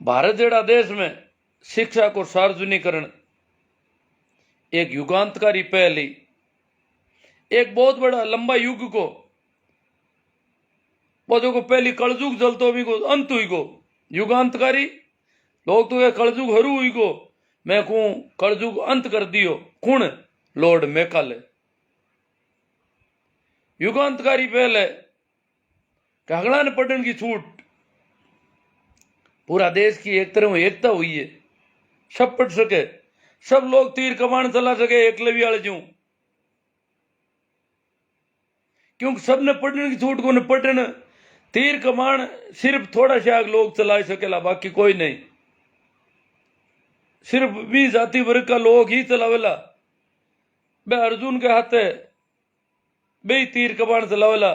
भारत जड़ा देश में शिक्षा को सार्वजनिकरण एक युगांतकारी पहल ही, एक बहुत बड़ा लंबा युग को पौधों को पहली कलजुग जलतो भी को अंत हुई को युगांतकारी लोग तो कलजुग हरू हुई को मैं कहूं कलजुग अंत कर दियो कुण लॉर्ड मैकाले। युगांतकारी पहल है कि अगला ने पढ़ने की छूट, पूरा देश की एक तरह एकता हुई है, सब पढ़ सके, सब लोग तीर कमान चला सके एकलव्य वाले जू, क्योंकि सबने पढ़ने की छूट को ने पढ़ने तीर कमान सिर्फ थोड़ा सा लोग चला सकेला, बाकी कोई नहीं, सिर्फ भी जाति वर्ग का लोग ही चलावेला। बे अर्जुन के हाथ है बे तीर कमान चलावेला,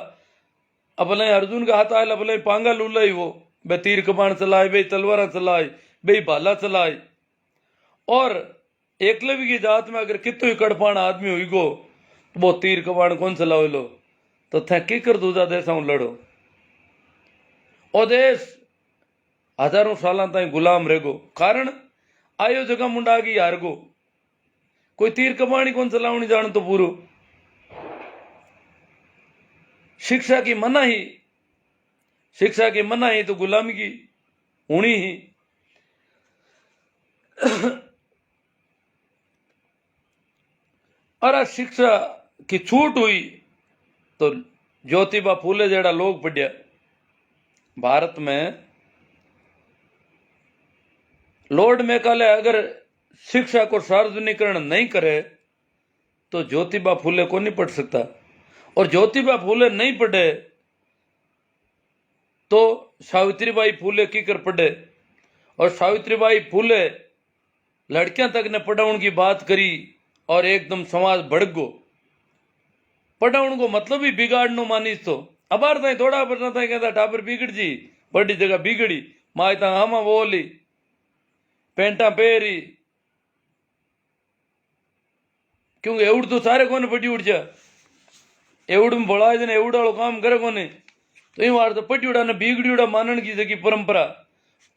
अपने अर्जुन का हाथ आयल अपने पांगा लूला ही वो बे तीर कमान चलाए, बे तलवार चलाए, बे भाला चलाए। और एकलव्य की जात में अगर कितो ही कड़पान आदमी हुई गो तो वो तीर कमान कौन चलावे लो, तो थे की कर दूजा देशा लड़ो, ओ देश हजारों साल ताई गुलाम रहेगो, कारण आयो जगह मुंडा की यार गो, कोई तीर कमानी कौन चलावनी जान तो पूरो। शिक्षा की मनाही, शिक्षा की मनाही तो गुलामी की होनी ही। और शिक्षा की छूट हुई तो ज्योतिबा फूले जेड़ा लोग पढ़िया भारत में, लॉर्ड मैकाले अगर शिक्षा को सार्वजनिकरण नहीं करे तो ज्योतिबा फूले को नहीं पढ़ सकता, और ज्योतिबा फूले नहीं पढ़े तो सावित्रीबाई फूले की कर पढ़े, और सावित्रीबाई फूले लड़कियां तक ने पढ़ाउन की बात करी और एकदम समाज भड़क गो। पढ़ाउन को मतलब ही बिगाड़नो मानीस तो अबार ताई थोड़ा पर ताई कहता टाबर बिगड़ जी, बड़ी जगह बिगड़ी, माए ता हामा बोली पेंटा पेरी, क्योंकि एवड़ तो सारे कोने पटी उड़ जा, एवड़ में बोला जने एवड़ वालों काम करे कोने, तो इन वार तो पटी उड़ा ने बिगड़ी उड़ा मानन की जगह परंपरा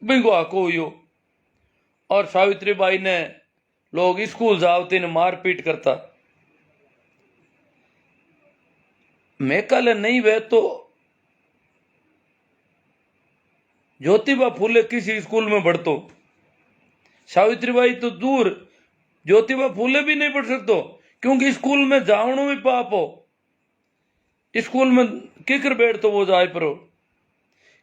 बिंगो आको यो। और सावित्रीबाई ने लोग स्कूल जावते ने मारपीट करता, मैकाले नहीं वे तो ज्योतिबा फूले किसी स्कूल में बढ़तो, सावित्रीबाई तो दूर, ज्योतिबा फूले भी नहीं पढ़ सकते, क्योंकि स्कूल में जावणो भी पाप हो। स्कूल में किकर बैठतो वो जाए परो,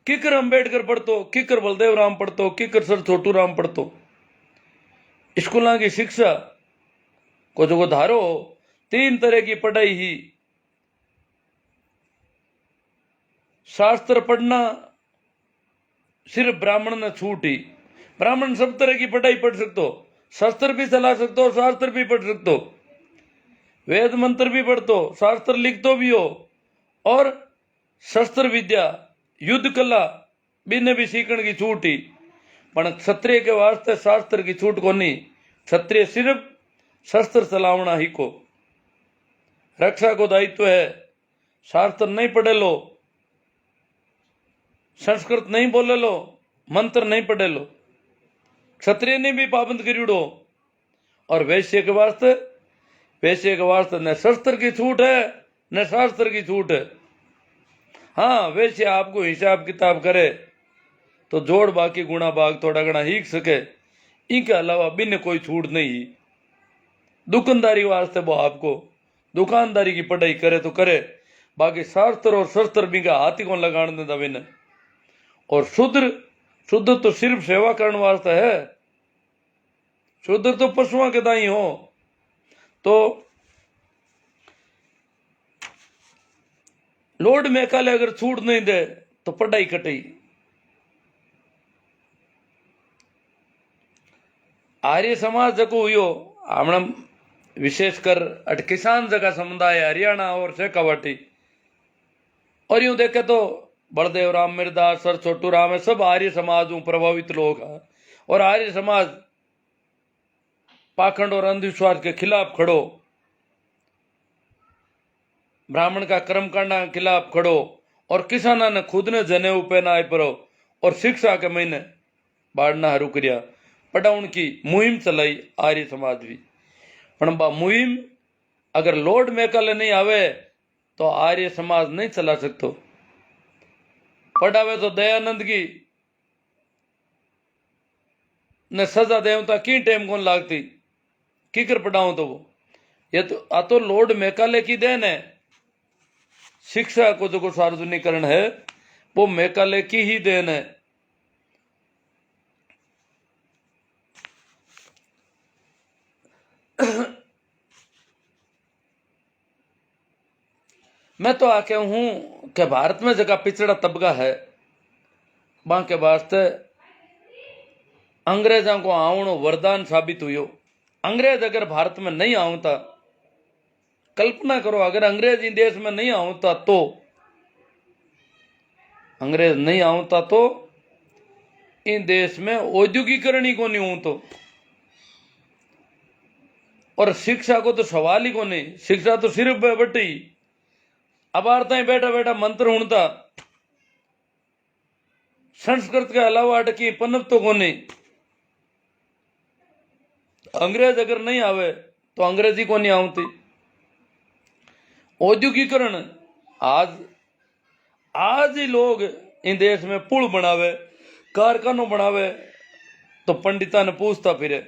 किकर अंबेडकर पढ़तो, किकर बलदेव राम पढ़तो, किकर सर छोटू राम पढ़तो। स्कूलों की शिक्षा को जो धारो तीन तरह की पढ़ाई ही, शास्त्र पढ़ना सिर्फ ब्राह्मण ने छूट ही, ब्राह्मण सब तरह की पढ़ाई पढ़ सकते हो, शास्त्र भी चला सकते हो, शास्त्र भी पढ़ सकते हो, वेद मंत्र भी पढ़ते हो, शास्त्र लिखते भी हो, और शस्त्र विद्या युद्ध कला बिने भी सीखने की छूट ही। पर क्षत्रिय के वास्ते शास्त्र की छूट को नहीं, क्षत्रिय सिर्फ शस्त्र चलावना ही को, रक्षा को दायित्व है। शास्त्र नहीं पढ़े लो, संस्कृत नहीं बोले लो, मंत्र नहीं पढ़े लो, क्षत्रिय ने भी पाबंद करी उड़ो। और वैश्य के वास्ते, वैश्य के वास्ते न शस्त्र की छूट है न शास्त्र की छूट है। हाँ, वैश्य आपको हिसाब किताब करे तो जोड़ बाकी गुणा बाग थोड़ा घना हीक सके, इनके अलावा बिन कोई छूट नहीं। दुकानदारी वास्ते वो आपको दुकानदारी की पढ़ाई करे तो करे, बाकी शास्त्र और शस्त्र भी का हाथी को लगाने देता बिन। और शूद्र, शुद्ध तो सिर्फ सेवा करने वास्ते है, शूद्र तो पशुओं के दाई हो। तो लॉर्ड मैकाले अगर छूट नहीं दे तो पढ़ाई कटी। आर्य समाज जको हुयो हमने विशेषकर अट किसान जगह समुदाय हरियाणा और शेखावाटी, और यूं देखे तो बलदेव राम मिर्दा सर छोटू राम है, सब आर्य समाज प्रभावित लोग हैं। और आर्य समाज पाखंड और अंधविश्वास के खिलाफ खड़ो, ब्राह्मण का कर्मकांड के खिलाफ खड़ो, और किसाना ने खुद ने जनेऊ पहनाए परो, और शिक्षा के महीने बाड़ना हरू कर्या पढ़ाउण की मुहिम चलाई आर्य समाज भी। पण बा मुहिम अगर लॉर्ड मैकाले नहीं आवे तो आर्य समाज नहीं चला सकतो। पढ़ावे तो दयानंद की ने सजा देवता की टाइम कौन लागती किकर पढ़ाऊं तो वो ये तो आ तो लॉर्ड मैकाले की देन है। शिक्षा को जो सार्वजनिकरण है वो मैकाले की ही देन है। मैं तो आके हूं कि भारत में जगह पिछड़ा तबका है वहां के वास्ते अंग्रेजों को आवणो वरदान साबित हुयो। अंग्रेज अगर भारत में नहीं आवता, कल्पना करो अगर अंग्रेज इन देश में नहीं आवता तो अंग्रेज नहीं आवता तो इन देश में औद्योगिकरण ही को नहीं हो तो, और शिक्षा को तो सवाल ही को नहीं। शिक्षा तो सिर्फ बटी अब आरता ही बैठा बैठा मंत्र उड़ता संस्कृत के अलावा अटकी पनप तो को नहीं। अंग्रेज अगर नहीं आवे तो अंग्रेजी को नहीं आवती। औद्योगिकरण आज ही लोग इन देश में पुल बनावे कारखानों बनावे तो पंडिता ने पूछता फिरे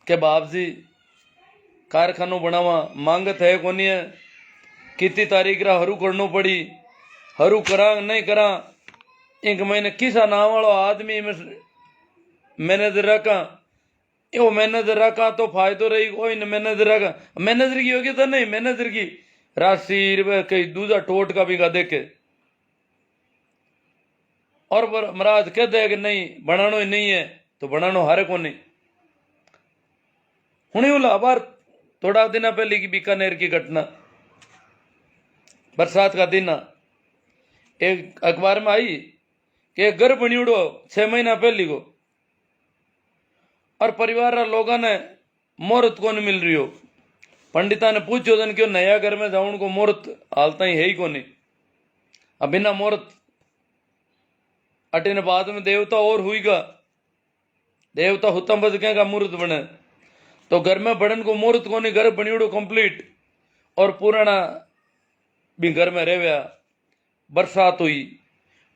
के बाप जी कारखानों बनावा मांगत है कोनी है कितनी तारीख रा हरू करनो पड़ी हरू करा नहीं करा एक महीने किसा नाम वालो आदमी में मैनेजर रखा यो मैनेजर रखा तो फायदो रही कोई न मैनेजर रखा मैनेजर की होगी तो नहीं मैनेजर की राशि कहीं दूसरा टोट का भी देखे और महाराज कह दे कि नहीं बनानो ही नहीं है तो बनानो हारे को नहीं। हुनी आभार थोड़ा दिन पहले की बीकानेर की घटना बरसात का दिन एक अखबार में आई कि एक घर बनी उड़ो 6 महीना पहले को और परिवार लोगों ने मुहूर्त को नहीं मिल रही हो। पंडिता ने पूछो जन क्यों नया घर में जाऊन को मुहूर्त हालता ही है ही को नहीं। अब बिना मुहूर्त अटिन बाद में देवता और हुईगा देवता हुतम बज का मुहूर्त बने तो घर में बढ़न को मुहूर्त को नहीं घर बनी उड़ो कंप्लीट और पुराना भी घर में रह बरसात हुई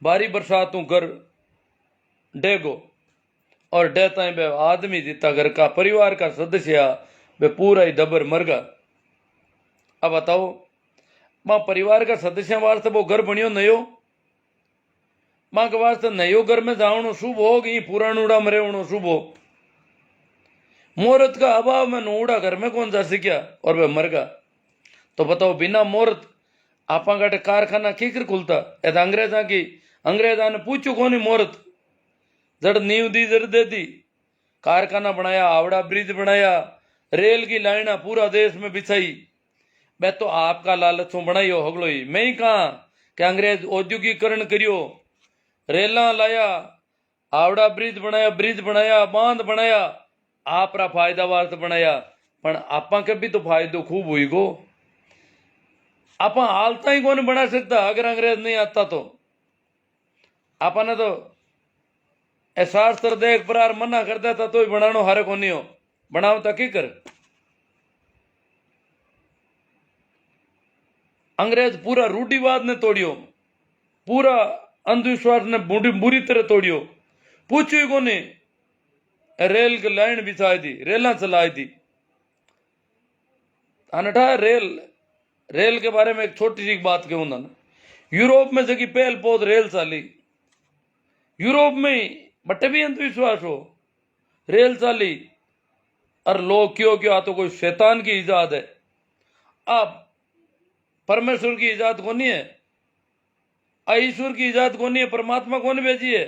भारी बरसात हूं घर डेगो और डेता ही आदमी जीता घर का परिवार का सदस्य वे पूरा ही दबर मर गया। अब बताओ मां परिवार का सदस्य वास्ते वो घर बनियो नयो मां के वास्ते नयो घर में जावनो शुभ हो गई पुरानूड़ा मरे होनो शुभ हो। मुहूर्त का अभाव में नूड़ा घर में कौन जा सकिया और वह मर गया। तो बताओ बिना मुहूर्त आपा गाटे कारखाना कीकर खुलता ए अंग्रेजा ने पूछो कौन मुहूर्त जड़ नींव दी जड़ दे दी कारखाना बनाया हावड़ा ब्रिज बनाया रेल की लाइना पूरा देश में बिछाई। मैं तो आपका लालचों बनाइयो हगलो ही मैं ही कहा कि अंग्रेज औद्योगिकरण करियो रेला लाया हावड़ा ब्रिज बनाया बांध बनाया आप रा फायदा वास्ते बनाया पण आपा के भी तो फायदो खूब हुई गो। आपा हालता ही कौन बना सकता अगर अंग्रेज नहीं आता तो आपा ने तो शास्त्र देख प्रकार मना कर देता तो ही बनानो हारे को नहीं हो बनाओ तो की कर। अंग्रेज पूरा रूढ़िवाद ने तोड़ियो पूरा अंधविश्वास ने बुरी तरह तोड़ियो पूछो को नहीं रेल की लाइन बिछाई दी रेला चलाई दी अनठा रेल के बारे में एक छोटी सी बात कहूं ना यूरोप में जगह पहल पौध रेल चाली यूरोप में बटे भी अंधविश्वास हो रेल चाली और लोग क्यों आ तो कोई शैतान की इजाद है। अब परमेश्वर की इजाद को नहीं है ईश्वर की इजाद को नहीं है परमात्मा कौन भेजी है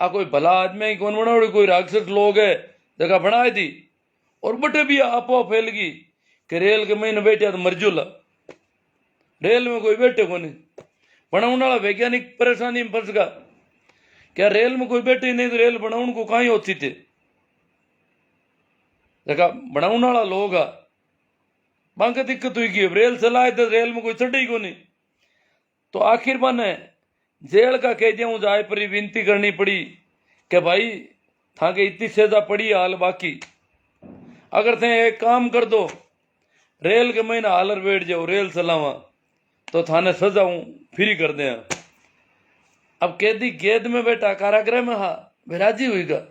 कोई भला आदमी ही कौन बना कोई राक्षस लोग है जगह बनाई दी और बटे भी आपो फैल गई कि रेल के महीने बैठे तो मरजुला रेल में कोई बैठे को नहीं बनाने वाला वैज्ञानिक परेशानी में फंस गया क्या रेल में कोई बैठे नहीं तो रेल बनाने को कहीं होती थे देखा बनाने वाला लोग बांका दिक्कत हुई कि रेल चलाए तो रेल में कोई चढ़े ही को नहीं। तो आखिर मैंने जेल का कैदियों जाए पर विनती करनी पड़ी कि भाई था के इतनी सेजा पड़ी हाल बाकी अगर थे एक काम कर दो रेल के महीना हालर बैठ जाओ रेल चलावा तो थाने सजाऊं फ्री कर दे। अब कैदी कैद में बैठा कारागृह में हा राजी हुईगा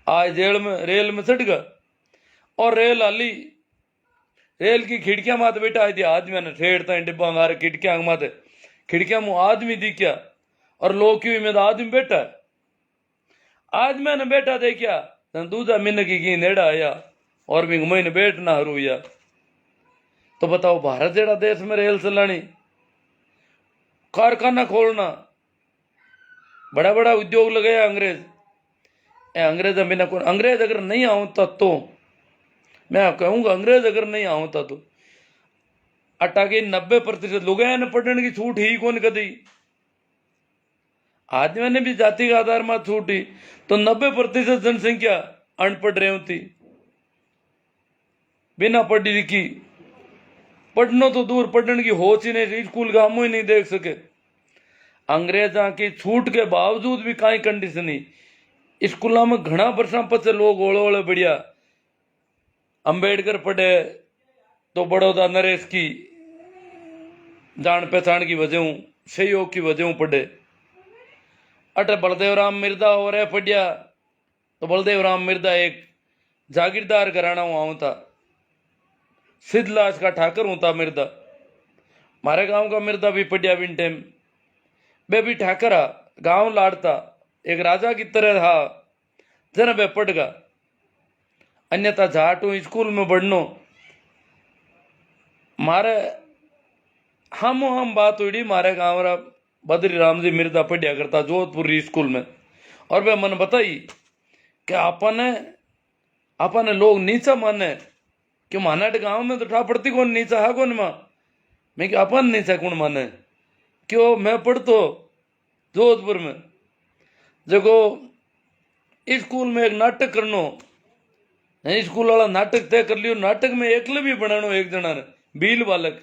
आज जेल में रेल में चढ़ गया और रेल हाली रेल की खिड़कियां माते बैठा आई थी आदमी ने ठेड़ता डिब्बा मारे खिड़कियां मुंह आदमी दिखा और लोग क्यों में आदमी बैठा आज मैंने बैठा देखा दूजा मिन की नेड़ा आया और भी महीने बैठना हरूया। तो बताओ भारत जेड़ा देश में रेल चलानी कारखाना खोलना बड़ा बड़ा उद्योग लगाया अंग्रेज अंग्रेज बिना कौन अंग्रेज अगर नहीं आवता तो मैं कहूंगा अंग्रेज अगर नहीं आवता तो अटा के 90% लोग पढ़ने की छूट ही कौन कदी आदमी ने भी जाति के आधार में छूट ही तो 90% जनसंख्या अनपढ़ रही होती बिना पढ़ी लिखी पढ़ना तो दूर पढ़ने की होश ही नहीं स्कूल का हम ही नहीं देख सके। अंग्रेजा की छूट के बावजूद भी कई कंडीशन नहीं स्कूलों में घना वर्षा पचे लोग ओले ओले बढ़िया अंबेडकर पढ़े तो बड़ौदा नरेश की जान पहचान की वजह सहयोग की वजह पढ़े अटे बलदेव राम मिर्दा और पढ़िया तो बलदेव राम मिर्दा एक जागीरदार घराना आऊं था सिद्धलाज का ठाकर हूं था मिर्दा मारे गांव का मिर्दा भी पढ़िया बिन टाइम बे भी ठाकरा गांव लाड़ता एक राजा की तरह था जन बे पढ़ गा अन्यथा झाटू स्कूल में बढ़नो मारे हम बात हुई मारे गांव रा बद्री राम जी मिर्दा पढ़िया करता जोधपुर स्कूल में और वे मन बताई कि अपने लोग नीचा माने क्यों माना गांव में तो ठा पड़ती कौन नीचा है कौन मां मैं क्या अपन नीचा कौन माने क्यों मैं पढ़तो जोधपुर में जगो स्कूल में एक नाटक करनो स्कूल वाला नाटक तय कर लियो नाटक में एकले भी बनानो एक जना ने भील बालक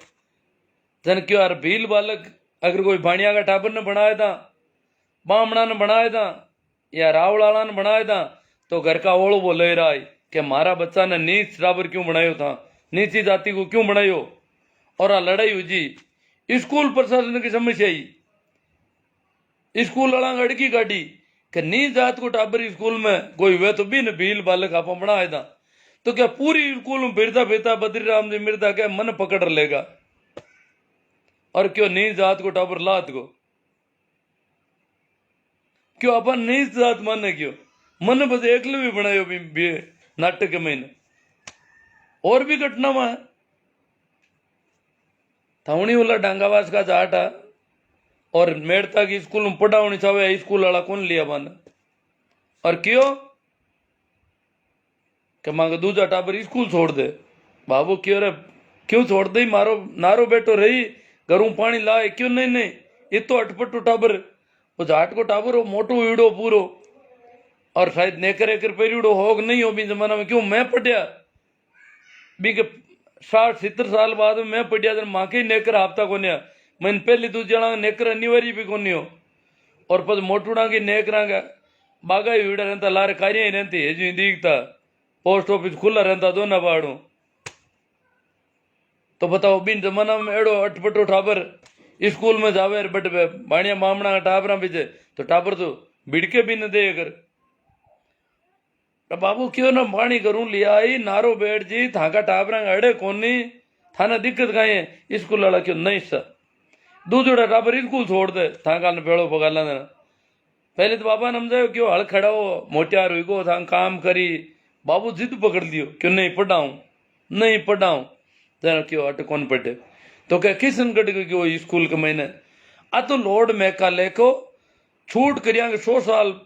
जन क्यों यार भील बालक अगर कोई भाणिया का टाबर ने बनाया था बामणा ने बनाया था या रावलाला ने बनाया था तो घर का ओलो बोले रहा है कि हमारा बच्चा ने नीच टाबर क्यों बनायो था नीची जाति को क्यों बनायो और आ लड़ाई हुई जी स्कूल प्रशासन की समस्या आई स्कूल वाला अड़की काटी कि नीच जात को टाबर स्कूल में कोई वे तो भी न भील बालक आप बनाया था तो क्या पूरी स्कूल में फिरता फिरता बद्री राम जी मिर्दा क्या मन पकड़ लेगा और क्यों नीच जात को टाबर लात को क्यों अपन नीच जात माने क्यों मन बस एकले भी बनायो भी नाटक के महीने और भी घटना में थावणी वाला डांगावास का जाट है और मेड़ता की स्कूल में पढ़ावनी चाहे स्कूल वाला कौन लिया माने और क्यों कि मांगे दूजा टाबर स्कूल छोड़ दे बाबू क्यों रे क्यों छोड़ दे मारो नारो बेटो रही घरों पानी लाए क्यों नहीं ये तो अटपटो टाबर वो जाट को टाबर हो मोटो ईड़ो पूरो और शायद नेकर एकर पेरियोडो होग नहीं हो भी जमाना में क्यों मैं पढ़िया भी के 60-70 साल बाद में मैं पढ़िया जन माँ के ही नेकर हफ्ता को नहीं मैंने पहली दूसरा नेकर अनिवार्य भी को नहीं हो और पद मोटूड़ा की नेकरा का बागा ही वीड़ा रहता लारे कार्य ही रहती है जो दिखता पोस्ट ऑफिस खुला रहता दोनों बाड़ू तो बताओ बिन जमाना में एड़ो अटपटो टाबर स्कूल में जावे बट बाणिया मामना का टाबरा पीछे तो टाबर तो बिड़के भी न दे अगर बाबू क्यों ना पानी करूं लिया आई नारो बैठ जी थाका टाबरा अड़े कोनी थाना दिक्कत का है स्कूल वाला क्यों नहीं सर दूसरा टाबर स्कूल छोड़ दे थाका ने पेड़ो पगाला देना पहले तो बाबा ने समझाओ क्यों हल खड़ा हो मोटियार हुई को था काम करी बाबू जिद पकड़ लियो क्यों नहीं पढ़ाऊं तेना क्यों अट कौन पढ़े तो क्या किशनगढ़ क्यों स्कूल के महीने आ तो लॉर्ड मैकाले को छूट करिया 100 साल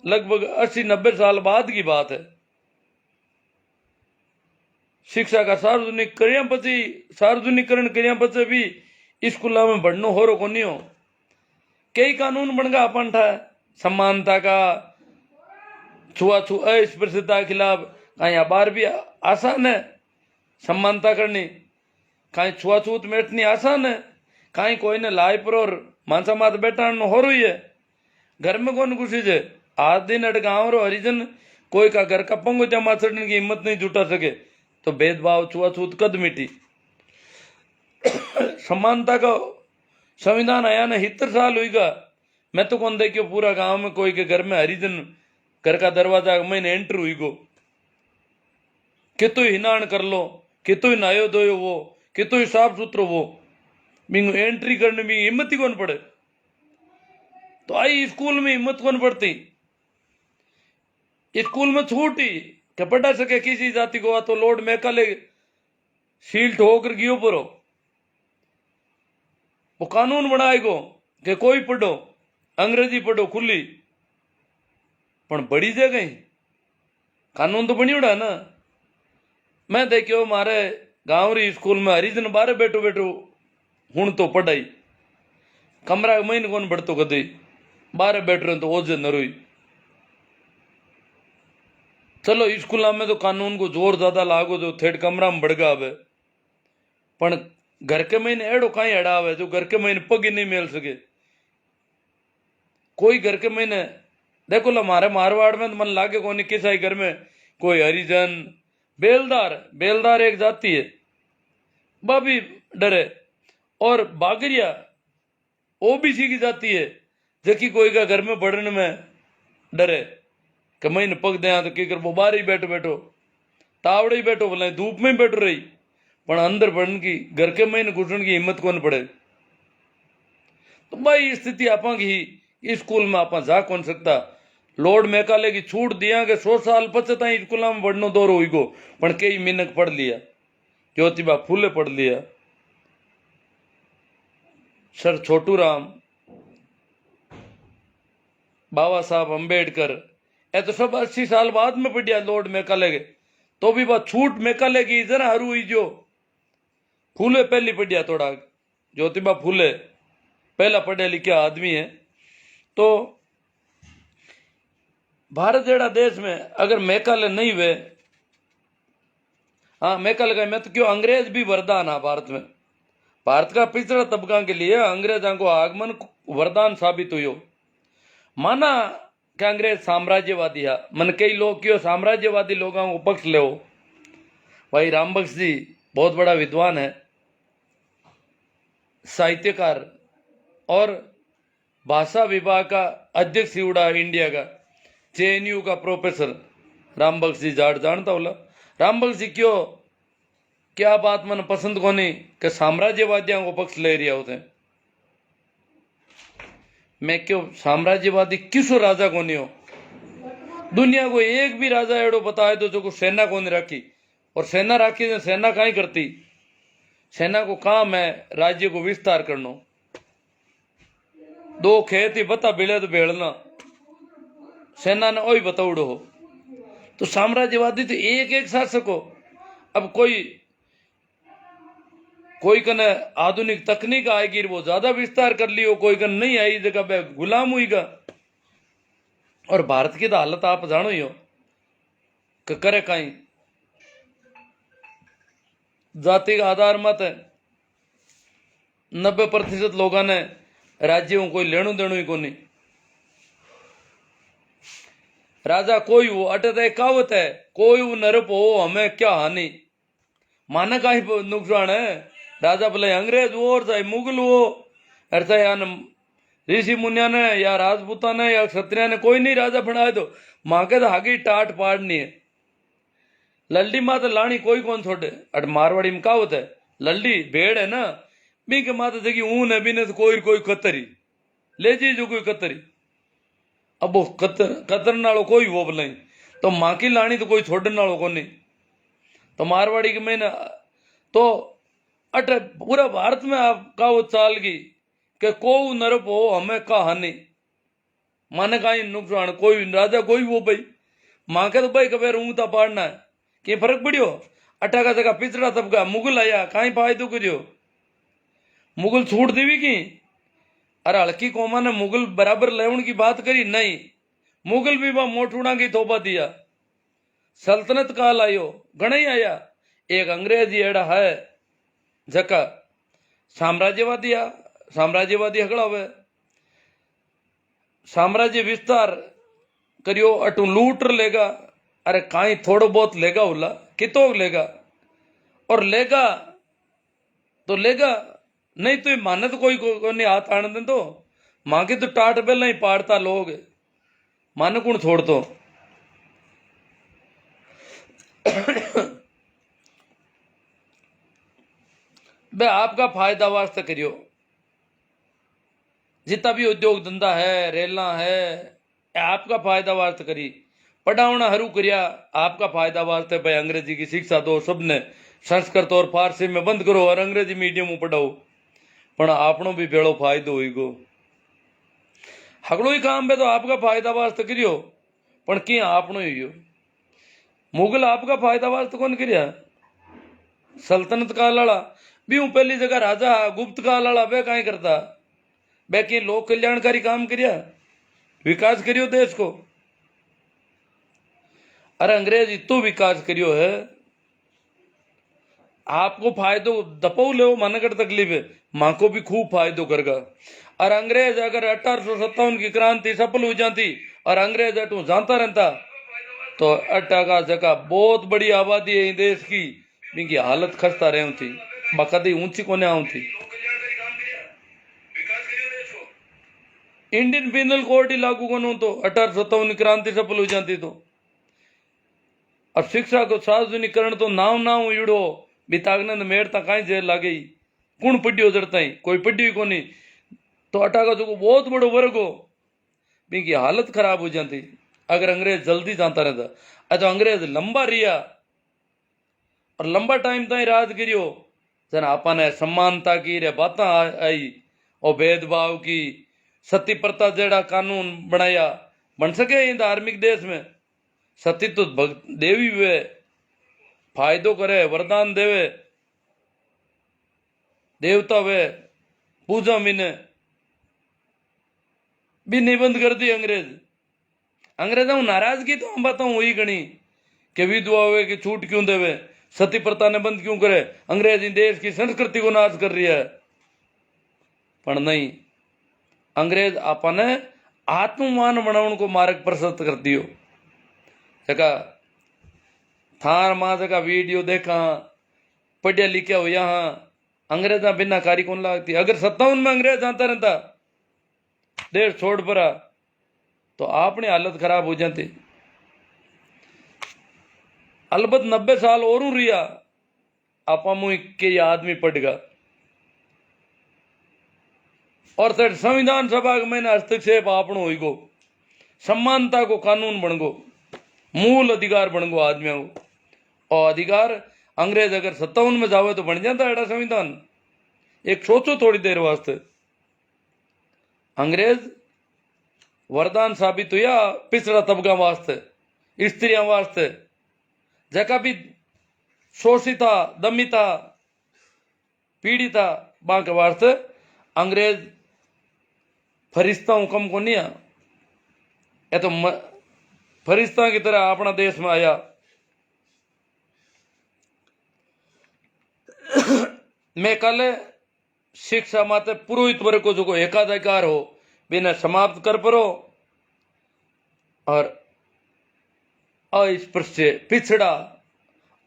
लगभग 80-90 साल बाद की बात है शिक्षा का सार्वजनिकरण करिया पचे भी स्कूल में बढ़नो हो रो कोनी हो कई कानून बन गया अपन था समानता का छुआछूत अस्पृश्यता के खिलाफ कहीं बार भी आसान है समानता करनी कहीं छुआछूत मेटनी आसान है कहीं कोई ने लाई पर और मानसा मात बैठा हो रही है घर में कौन खुशी है आज दिन अट गाँव रो हरिजन कोई का घर का पंगो जमा चढ़ने की हिम्मत नहीं जुटा सके तो भेदभाव छुआछूत कद मिटी। समानता का संविधान आया ना 70 साल हुईगा, मैं तो कौन देखियो पूरा गांव में कोई के घर में हरिजन घर का दरवाजा मैंने एंटर हुई गो, कितो हिनान कर लो, कितो नायो धोयो वो, कितो साफ सुथरो वो, बिंग एंट्री करने में हिम्मत ही कौन पड़े। तो आई स्कूल में हिम्मत कौन पड़ती, स्कूल में छूट ही क्या पढ़ा सके किसी जाति को, तो लोड मैकाले शील्ड होकर गियो परो, वो कानून बनाएगो कि कोई पढ़ो अंग्रेजी पढ़ो खुली, पण बड़ी जगह कानून तो बनी उड़ा ना। मैं देखियो मारे गांव री स्कूल में हरिजन बारे बैठो बैठो हूं तो पढ़ाई कमरा महीने कौन बढ़तो कदी बारे बैठ रहे तो ओझे नरोई। चलो स्कूल में तो कानून को जोर ज्यादा लागो जो थेट कमरा में बढ़गा आवे, पण घर के महीने एड़ो कहीं अड़ा आवे जो घर के महीने पग ही नहीं मिल सके। कोई घर के महीने देखो ला हमारे मारवाड़ में तो मन लागे कोनी किसाई घर में कोई हरिजन बेलदार, बेलदार एक जाति है बाबी डरे, और बागरिया ओबीसी की जाति है जबकि कोई का घर में पढ़ने में डरे कि महीने पग दे तो की कर वो बाहर ही बैठो बैठो तावड़े ही बैठो बोले धूप में ही बैठो रही, पर अंदर पढ़ने की घर के महीने घुसने की हिम्मत कौन पड़े। तो भाई स्थिति आपा की स्कूल में आपा जा कौन सकता, लोड मेकाले की छूट दिया कि 100 साल पचता स्कूल में पढ़नो दौर हुई गो, पण कई मिनक पढ़ लिया, ज्योतिबा फूले पढ़ लिया, सर छोटू राम, बाबा साहब अम्बेडकर, ये तो सब 80 साल बाद में पढ़िया लोड मेकाले के, तो भी बात छूट मेकाले की जरा हरू हुई जो फूले पहली पढ़िया थोड़ा, ज्योतिबा फूले पहला पढ़े लिखे आदमी है। तो भारत जेड़ा देश में अगर मेकाले नहीं हुए, हाँ मेकाले का मैं तो क्यों अंग्रेज भी वरदान है भारत में, भारत का पिछड़ा तबका के लिए अंग्रेजों को आगमन वरदान साबित हुई। माना कि अंग्रेज साम्राज्यवादी है, मन कई लोग क्यों साम्राज्यवादी लोगों को पक्ष ले, भाई रामबख्श जी बहुत बड़ा विद्वान है, साहित्यकार और भाषा विभाग का अध्यक्ष उड़ा इंडिया का, जेएनयू का प्रोफेसर रामबख्श जी जाट जानता होला। रामबख्श जी क्यों क्या बात मन पसंद कोनी कि साम्राज्यवादियों को पक्ष ले रिया होते, मैं क्यों साम्राज्यवादी किसो राजा कोनी हो, दुनिया को एक भी राजा एड़ो बताए तो जो को सेना कोनी रखी, और सेना राखी तो सेना काई करती, सेना को काम है राज्य को विस्तार करना, दो खेत ही बता बिले तो बेड़ना, सेना ने वही बताउड़ो हो। तो साम्राज्यवादी तो एक एक शासक हो, अब कोई कने आधुनिक तकनीक आएगी वो ज्यादा विस्तार कर लियो, कोई कने नहीं आई जगह पे गुलाम हुईगा। और भारत की तो हालत आप जानो ही हो कि करे कहीं जाति का आधार मत है, 90% लोगों ने राज्यों कोई लेणु देणु ही कोनी, राजा कोई हो अटते कहावत है कोई वो नरप हो हमें क्या हानि, माना का ही नुकसान है, राजा भले अंग्रेज हो और चाहे मुगल हो और चाहे ऋषि मुनिया ने या राजपूता ने या क्षत्रिया ने कोई नहीं राजा बनाए, तो माँ के तो आगे टाट पाड़नी है, लल्डी माता लानी कोई कौन छोटे। अट मारवाड़ी में कहावत है लल्डी भेड़ है ना, बी के माता देखी ऊन है बिने तो कोई कतरी ले जी जो कोई कतरी, अब वो कतर नालो कोई वो बोले, तो माँ की लानी तो कोई छोड़ने नालो को नहीं। तो मारवाड़ी के मैंने तो अट पूरा भारत में आपका वो चाल गई कि को नरप हो हमें का हानि, माने का नुकसान, कोई राजा कोई वो भाई माँ के तो भाई कभी ऊँगता पाड़ना है कि फर्क पड़ियो। अठा का जगह पिछड़ा तबका मुगल आया कहीं फायदो करियो, मुगल छूट देवी की, अरे हल्की कौमा ने मुगल बराबर लेवन की बात करी नहीं, मुगल भी वह मोटूड़ा की थोपा दिया, सल्तनत काल आयो घना ही आया, एक अंग्रेजी एड़ा है जका साम्राज्यवादी हकड़ा हुए, साम्राज्य विस्तार करियो अटू लूट लेगा, अरे काई थोड़ो बहुत लेगा उला कितो लेगा, और लेगा तो लेगा, नहीं तो माने तो कोई नहीं हाथ आने दे तो मांगे तो टाट बेला ही पाड़ता लोग माने कौन छोड़ तो। बे आपका फायदा वास्ते करियो, जितना भी उद्योग धंधा है रेला है आपका फायदा वास्ते करी, पढ़ावना हरू करिया आपका फायदा वास्ते भाई अंग्रेजी की शिक्षा दो सबने, संस्कृत और फारसी में बंद करो और अंग्रेजी मीडियम में पढ़ाओ, पण आपनो भी बेड़ो फायदो होईगो। हगड़ो ही काम बे तो आपका फायदा वास्ते करियो, पण कि आपनो ही हो। मुगल आपका फायदा वास्ते कौन करिया, सल्तनत काल वाला भी हूं पहली जगह राजा गुप्त काल वाला वे कहीं करता, वे कि लोक कल्याणकारी काम करिया, विकास करियो देश को। अरे अंग्रेज इतो विकास करियो है, आपको फायदो दपाऊ ले माने कर तकलीफ है, मां को भी खूब फायदो करगा। और अंग्रेज अगर 1857 की क्रांति सफल हो जाती और अंग्रेज अटू जानता रहता तो अट्टा का जगह बहुत बड़ी आबादी है देश की, इनकी हालत खस्ता रही थी, बकदी ऊंची कोने आऊ थी। इंडियन पिनल कोड ही लागू कोनू तो 1857 क्रांति सफल हो जाती तो, और शिक्षा को सार्वजनिकरण तो नाव नाव इड़ो बितागनंद मेड़ ता कहीं जेल लागे कुण पढ़ियो जड़ता ही कोई पढ़ी कोनी, तो अटा का जो बहुत बड़ो वर्ग हो इनकी हालत खराब हो जाती अगर अंग्रेज जल्दी जानता रहता। तो अंग्रेज लंबा रिया और लंबा टाइम ताई राज करियो, जन आपने समानता की रे बात आई और भेदभाव की, सती प्रथा जेड़ा कानून बनाया बन सके इन धार्मिक देश में, सती तो देवी वे फायदो करे वरदान देवे, देवता वे पूजा मीने भी निबंध कर दी अंग्रेज। अंग्रेजों नाराजगी तो हम बताऊं वही गणी कि विधवा हुए की छूट क्यों देवे, सती प्रथा ने बंद क्यों करे, अंग्रेज इन देश की संस्कृति को नाश कर रही है। पर नहीं, अंग्रेज आपने आत्ममान बनाने को मार्ग प्रशस्त कर दियो। जगह थार मां जगह वीडियो देखा पढ़िया लिखा हो यहाँ अंग्रेजा बिना कारी कौन लागती। अगर 57 में अंग्रेज आता रहता देश छोड़ पड़ा तो आपने हालत खराब हो जाती। अलबत 90 साल और रिया आपा मुई के आदमी पड़ेगा और सर संविधान सभा में हस्तक्षेप आपनो होइगो, समानता को कानून बनगो, मूल अधिकार बनगो आदमियों को, और अधिकार अंग्रेज अगर 57 में जावे तो बन जाता है संविधान। एक सोचो थोड़ी देर वास्ते, अंग्रेज वरदान साबित हुआ पिछड़ा तबका वास्ते, स्त्रियां वास्ते, जगह भी शोषिता दमिता पीड़िता बांके वास्ते अंग्रेज फरिश्ता कम को नहीं है तो फरिश्ता की तरह अपना देश में आया। मैं कल शिक्षा माते पुरोहित वर्ग को जो एकाधिकार हो बिना समाप्त कर परो और अस्पृश्य पिछड़ा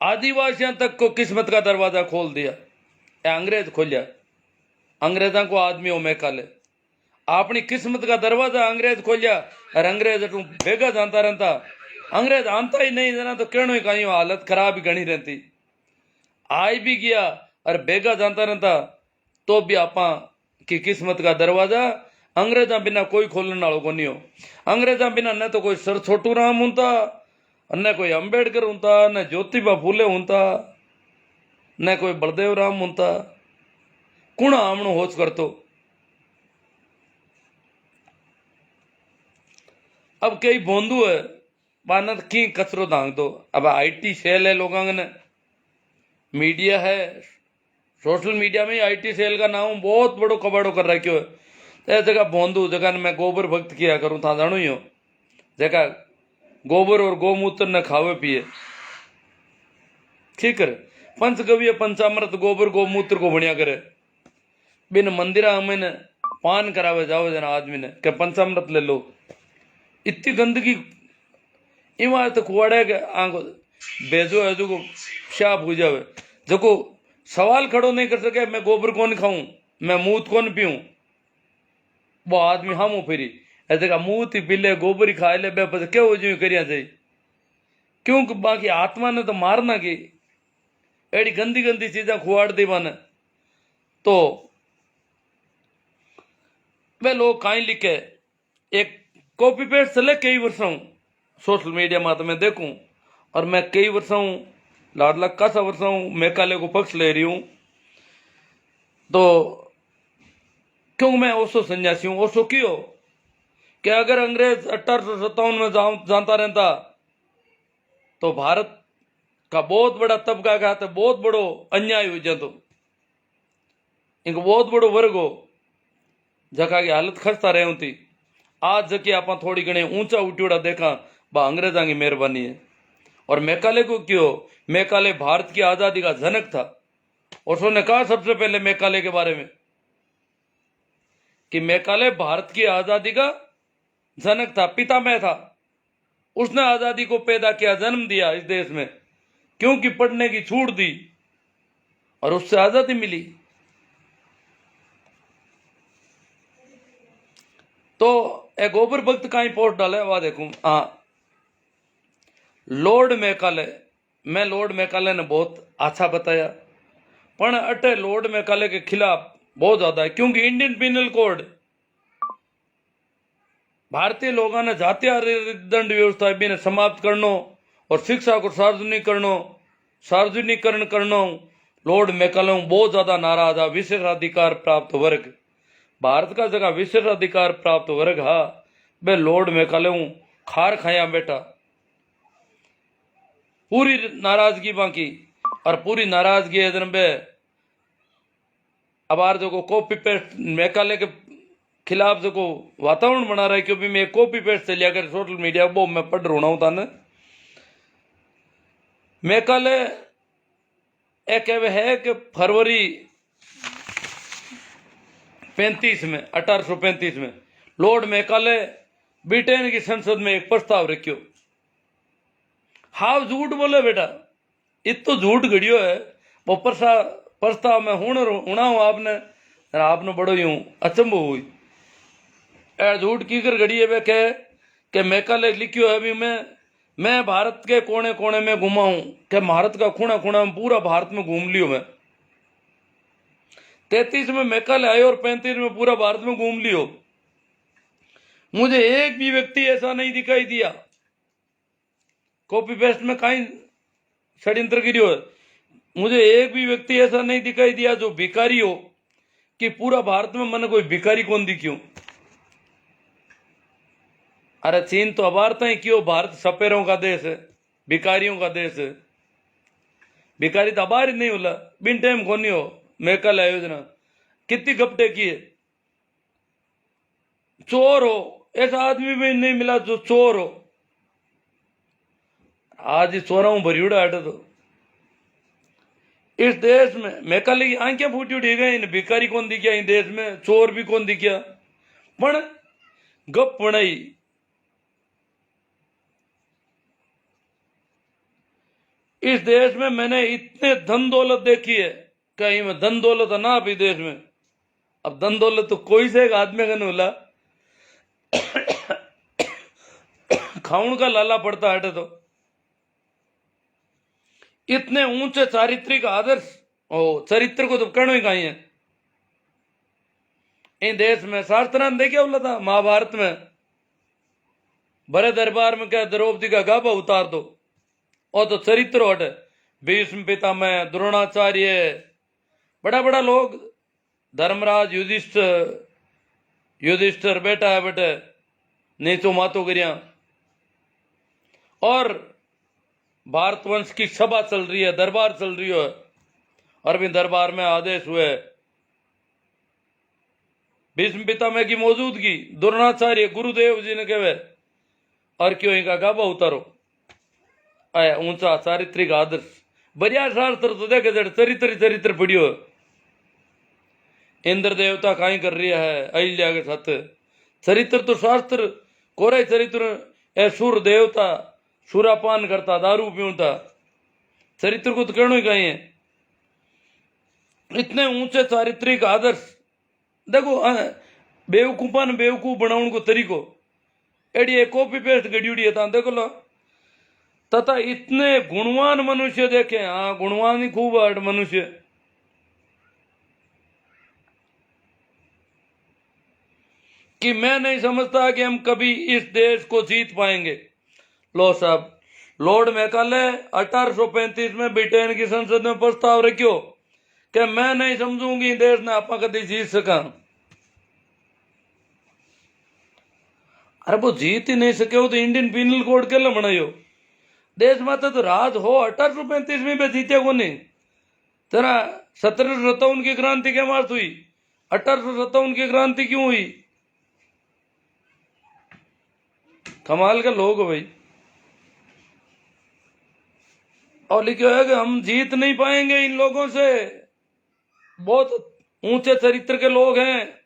आदिवासियों तक को किस्मत का दरवाजा खोल दिया, अंग्रेज खोलिया। अंग्रेजा को आदमी हो मैं कल अपनी किस्मत का दरवाजा अंग्रेज खोलिया और अंग्रेज तू बेगा जानता रहता, अंग्रेज आंता ही नहीं जाना तो कहनो ही कहीं हालत खराब ही गणी रहती। आई भी गया और बेगा जानता रहता तो भी आपा की किस्मत का दरवाजा अंग्रेजा बिना कोई खोलने वालों को नहीं हो। अंग्रेजा बिना न तो कोई सर छोटू राम होता, न कोई अंबेडकर होता, न ज्योतिबा फूले होता, न कोई बलदेव राम होता, कुण आमणो होच करतो। अब कई बोंदू है बाना की कचरो दांग दो। अब आईटी सेल है लोगों ने, मीडिया है, सोशल मीडिया में आईटी सेल का नाम बहुत बड़ो कबाड़ो कर रखो है। तो जगह बोंदू जगह मैं गोबर भक्त किया करूं था जानो ही हो, जगह गोबर और गोमूत्र न खावे पिए ठीक है। पंचगव्य पंचामृत गोबर गोमूत्र को बढ़िया करे, बिन मंदिरा में पान करावे जाओ जना आदमी ने क्या पंचामृत ले लो। इतनी गंदगी इमा तो कुआड़े के आंको भेजो है जो शाप हो जावे जो सवाल खड़ो नहीं कर सके मैं गोबर कौन खाऊं मैं मूत कौन पीऊं वो आदमी हम फिरी ऐसे का मूत ही पीले गोबर ही खा ले बे क्या हो जो करिया जाए क्योंकि बाकी आत्मा ने तो मारना की एड़ी गंदी गंदी चीजा खुआड़ दी बने तो वे लोग कहीं लिखे एक कॉपी पेस्ट चले कई वर्षों सोशल मीडिया में तो मैं देखूं और मैं कई वर्षों लाडला कासा वर्षों मेकाले को पक्ष ले रही हूं तो क्यों मैं ओसो सन्यासी हूं ओसो क्यों कि अगर अंग्रेज 1857 में जानता रहता तो भारत का बहुत बड़ा तबका का तो बहुत बड़ो अन्याय हो जातो इनको बहुत बड़ो वर्ग हो जका की हालत खस्ता रहे होती आज जकी आप थोड़ी घणी ऊंचा उठियोड़ा देखा बा अंग्रेजा की मेहरबानी है और मेकाले को क्यों मेकाले भारत की आजादी का जनक था और उसने कहा सबसे पहले मेकाले के बारे में कि मेकाले भारत की आजादी का जनक था पितामह था उसने आजादी को पैदा किया जन्म दिया इस देश में क्योंकि पढ़ने की छूट दी और उससे आजादी मिली तो एक गोबर भक्त का ही पोस्ट डाले वह देखूं हाँ लॉर्ड मेकाले मैं लॉर्ड मेकाले ने बहुत अच्छा बताया पर अटे लॉर्ड मेकाले के खिलाफ बहुत ज्यादा है क्योंकि इंडियन पिनल कोड भारतीय लोगों ने जातीय दंड व्यवस्था भी ने समाप्त करनो और शिक्षा को सार्वजनिकरण करनो लॉर्ड मेकाले बहुत ज्यादा नाराज है विशेषाधिकार प्राप्त वर्ग भारत का जगह विशेषाधिकार प्राप्त वर्ग हा बे लॉर्ड मेकाले खार खाया बेटा पूरी नाराजगी बाकी और पूरी नाराजगी है बे अबार जो कॉपी पेस्ट मेकाले के खिलाफ जो वातावरण बना रहा है क्योंकि मैं कॉपी पेस्ट से लिया कर सोशल मीडिया वो मैं पढ़ रहा हूं ताने मेकाले एक है कि फरवरी 35 में 1835 में लॉर्ड मेकाले ब्रिटेन की संसद में एक प्रस्ताव रखियो हाव झूठ बोले बेटा इतो झूठ घड़ियो है वो प्रस्ताव में हुणा हूं आपने बड़ो यूं अचंभो हुई झूठ की कर घड़ी है वे के मेकाले लिखियो है अभी मैं भारत के कोने कोने में घुमा हूं कि भारत का खूणा खूणा में पूरा भारत में घूम लियो मैं 33 में मेकाले आयो और 35 में पूरा भारत में घूम लियो मुझे एक भी व्यक्ति ऐसा नहीं दिखाई दिया कॉपी पेस्ट में कहीं षड्यंत्र गिरी हो मुझे एक भी व्यक्ति ऐसा नहीं दिखाई दिया जो भिखारी हो कि पूरा भारत में मन कोई भिखारी कौन दिखियो अरे चीन तो अबारता ही क्यों भारत सपेरों का देश है भिखारियों का देश है भिखारी तो अबार ही नहीं होला बिन टाइम कोनी हो मेकाले योजना कितनी गपटे की है चोर हो ऐसा आदमी भी नहीं मिला जो चोर हो आज ही चोराऊ भरियोड़ा हटे तो इस देश में मेकाले की आंखें फूटी उठी गई इन भिखारी कौन दिखा इन देश में चोर भी कौन दिखा पण गप पढ़ाई इस देश में मैंने इतने धन दौलत देखी है कहीं में धन दौलत है ना अभी देश में अब धन दौलत तो कोई से एक आदमी का नहीं होला खाउन का लाला पड़ता हटे तो इतने ऊंचे चारित्रिक आदर्श ओ चरित्र को तो कहना ही कहीं है इन देश में शास्त्रांत देखिए बोला था महाभारत में बड़े दरबार में क्या द्रौपदी का गाभा उतार दो और तो चरित्र हटे भीष्म पितामह द्रोणाचार्य बड़ा बड़ा लोग धर्मराज युधिष्ठिर बेटा है बेटे नीचो मातो गिरिया और भारत वंश की सभा चल रही है दरबार चल रही है और भी दरबार में आदेश हुए भीष्म पितामह की मौजूदगी द्रोणाचार्य गुरुदेव जी ने कहे और क्यों इनका गाभा उतारो आया ऊंचा चारित्रिक आदर्श बढ़िया शास्त्र तो देखे चरित्र पढ़ियो इंद्र देवता काई कर रही है अहिल्या के साथ चरित्र तो शास्त्र कोरे चरित्र ए सूर्य देवता सुरापान करता, दारू पीता, चरित्र को तो कहना ही कहीं है। इतने ऊंचे चारित्रिक आदर्श देखो, बेवकूफा ने बेवकूफ बनाने को तरीको एडी कॉपी पेस्ट गड्यूडी है देखो लो। तथा इतने गुणवान मनुष्य देखे, हाँ गुणवान ही खूब आठ मनुष्य, कि मैं नहीं समझता कि हम कभी इस देश को जीत पाएंगे। लो साहब, लॉर्ड मैकाले 1835 में ब्रिटेन की संसद में प्रस्ताव रखियो कि मैं नहीं समझूंगी देश ने आप कभी जीत सका। अरे वो जीत ही नहीं सके हो तो इंडियन पीनल कोड के लिए बनायो देश माता तो राज हो। 1835 में भी जीते को नहीं। तेरा 1757 की क्रांति क्या मार्च हुई, 1857 की क्रांति क्यों हुई? कमाल के लोग हो भाई। और लिखा है कि हम जीत नहीं पाएंगे इन लोगों से, बहुत ऊंचे चरित्र के लोग हैं,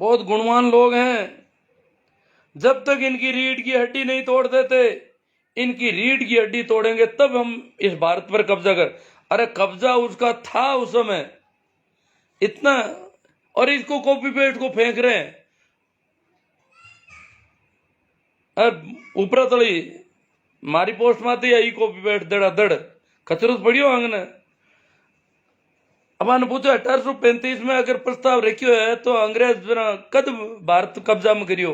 बहुत गुणवान लोग हैं। जब तक इनकी रीढ़ की हड्डी नहीं तोड़ देते, इनकी रीढ़ की हड्डी तोड़ेंगे तब हम इस भारत पर कब्जा कर। अरे कब्जा उसका था उस समय इतना, और इसको कॉपी पेस्ट को फेंक रहे हैं। ऊपर तली मारी पोस्ट में आई कॉपी पेस्ट दड़ा दड़ कचरो पड़ियो आंगने। अब आने पूछो 1835 में अगर प्रस्ताव रखियो है तो अंग्रेज कद भारत कब्जा में करियो।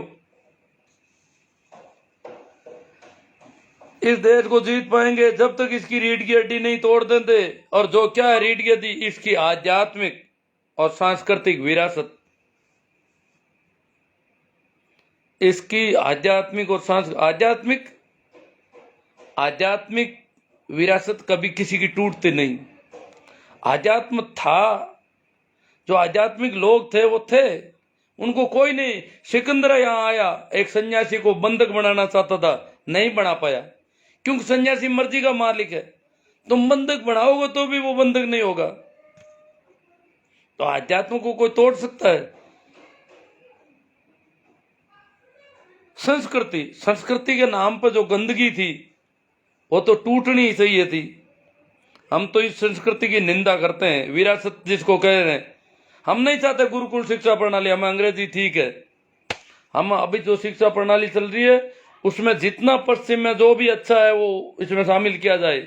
इस देश को जीत पाएंगे जब तक इसकी रीढ़ की हड्डी नहीं तोड़ देते। और जो क्या है रीढ़ की हड्डी, इसकी आध्यात्मिक और सांस्कृतिक विरासत। इसकी आध्यात्मिक और आध्यात्मिक विरासत कभी किसी की टूटती नहीं। आध्यात्म था, जो आध्यात्मिक लोग थे वो थे, उनको कोई नहीं। सिकंदर यहां आया, एक सन्यासी को बंधक बनाना चाहता था, नहीं बना पाया, क्योंकि सन्यासी मर्जी का मालिक है। तुम बंधक बनाओगे तो भी वो बंधक नहीं होगा। तो आध्यात्म को कोई तोड़ सकता है? संस्कृति के नाम पर जो गंदगी थी वो तो टूटनी ही चाहिए थी। हम तो इस संस्कृति की निंदा करते हैं, विरासत जिसको कह रहे हैं। हम नहीं चाहते गुरुकुल शिक्षा प्रणाली, हमें अंग्रेजी ठीक है। हम अभी जो शिक्षा प्रणाली चल रही है उसमें जितना पश्चिम में जो भी अच्छा है वो इसमें शामिल किया जाए,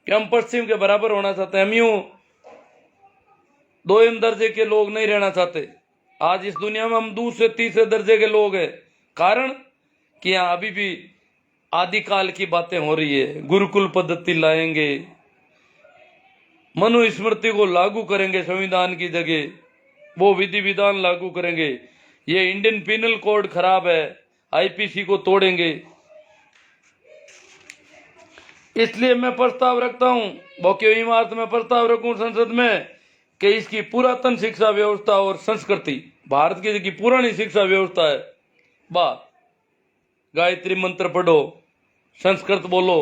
कि हम पश्चिम के बराबर होना चाहते हैं। हम यूं दोयम दर्जे के लोग नहीं रहना चाहते। आज इस दुनिया में हम दूसरे तीसरे दर्जे के लोग हैं। कारण कि यहाँ अभी भी आदिकाल की बातें हो रही है। गुरुकुल पद्धति लाएंगे, मनुस्मृति को लागू करेंगे संविधान की जगह, वो विधि विधान लागू करेंगे। ये इंडियन पीनल कोड खराब है, आईपीसी को तोड़ेंगे। इसलिए मैं प्रस्ताव रखता हूं, बोक्यो इमारत में प्रस्ताव रखूं संसद में कि इसकी पुरातन शिक्षा व्यवस्था और संस्कृति, भारत की जो पुरानी शिक्षा व्यवस्था है, गायत्री मंत्र पढ़ो, संस्कृत बोलो,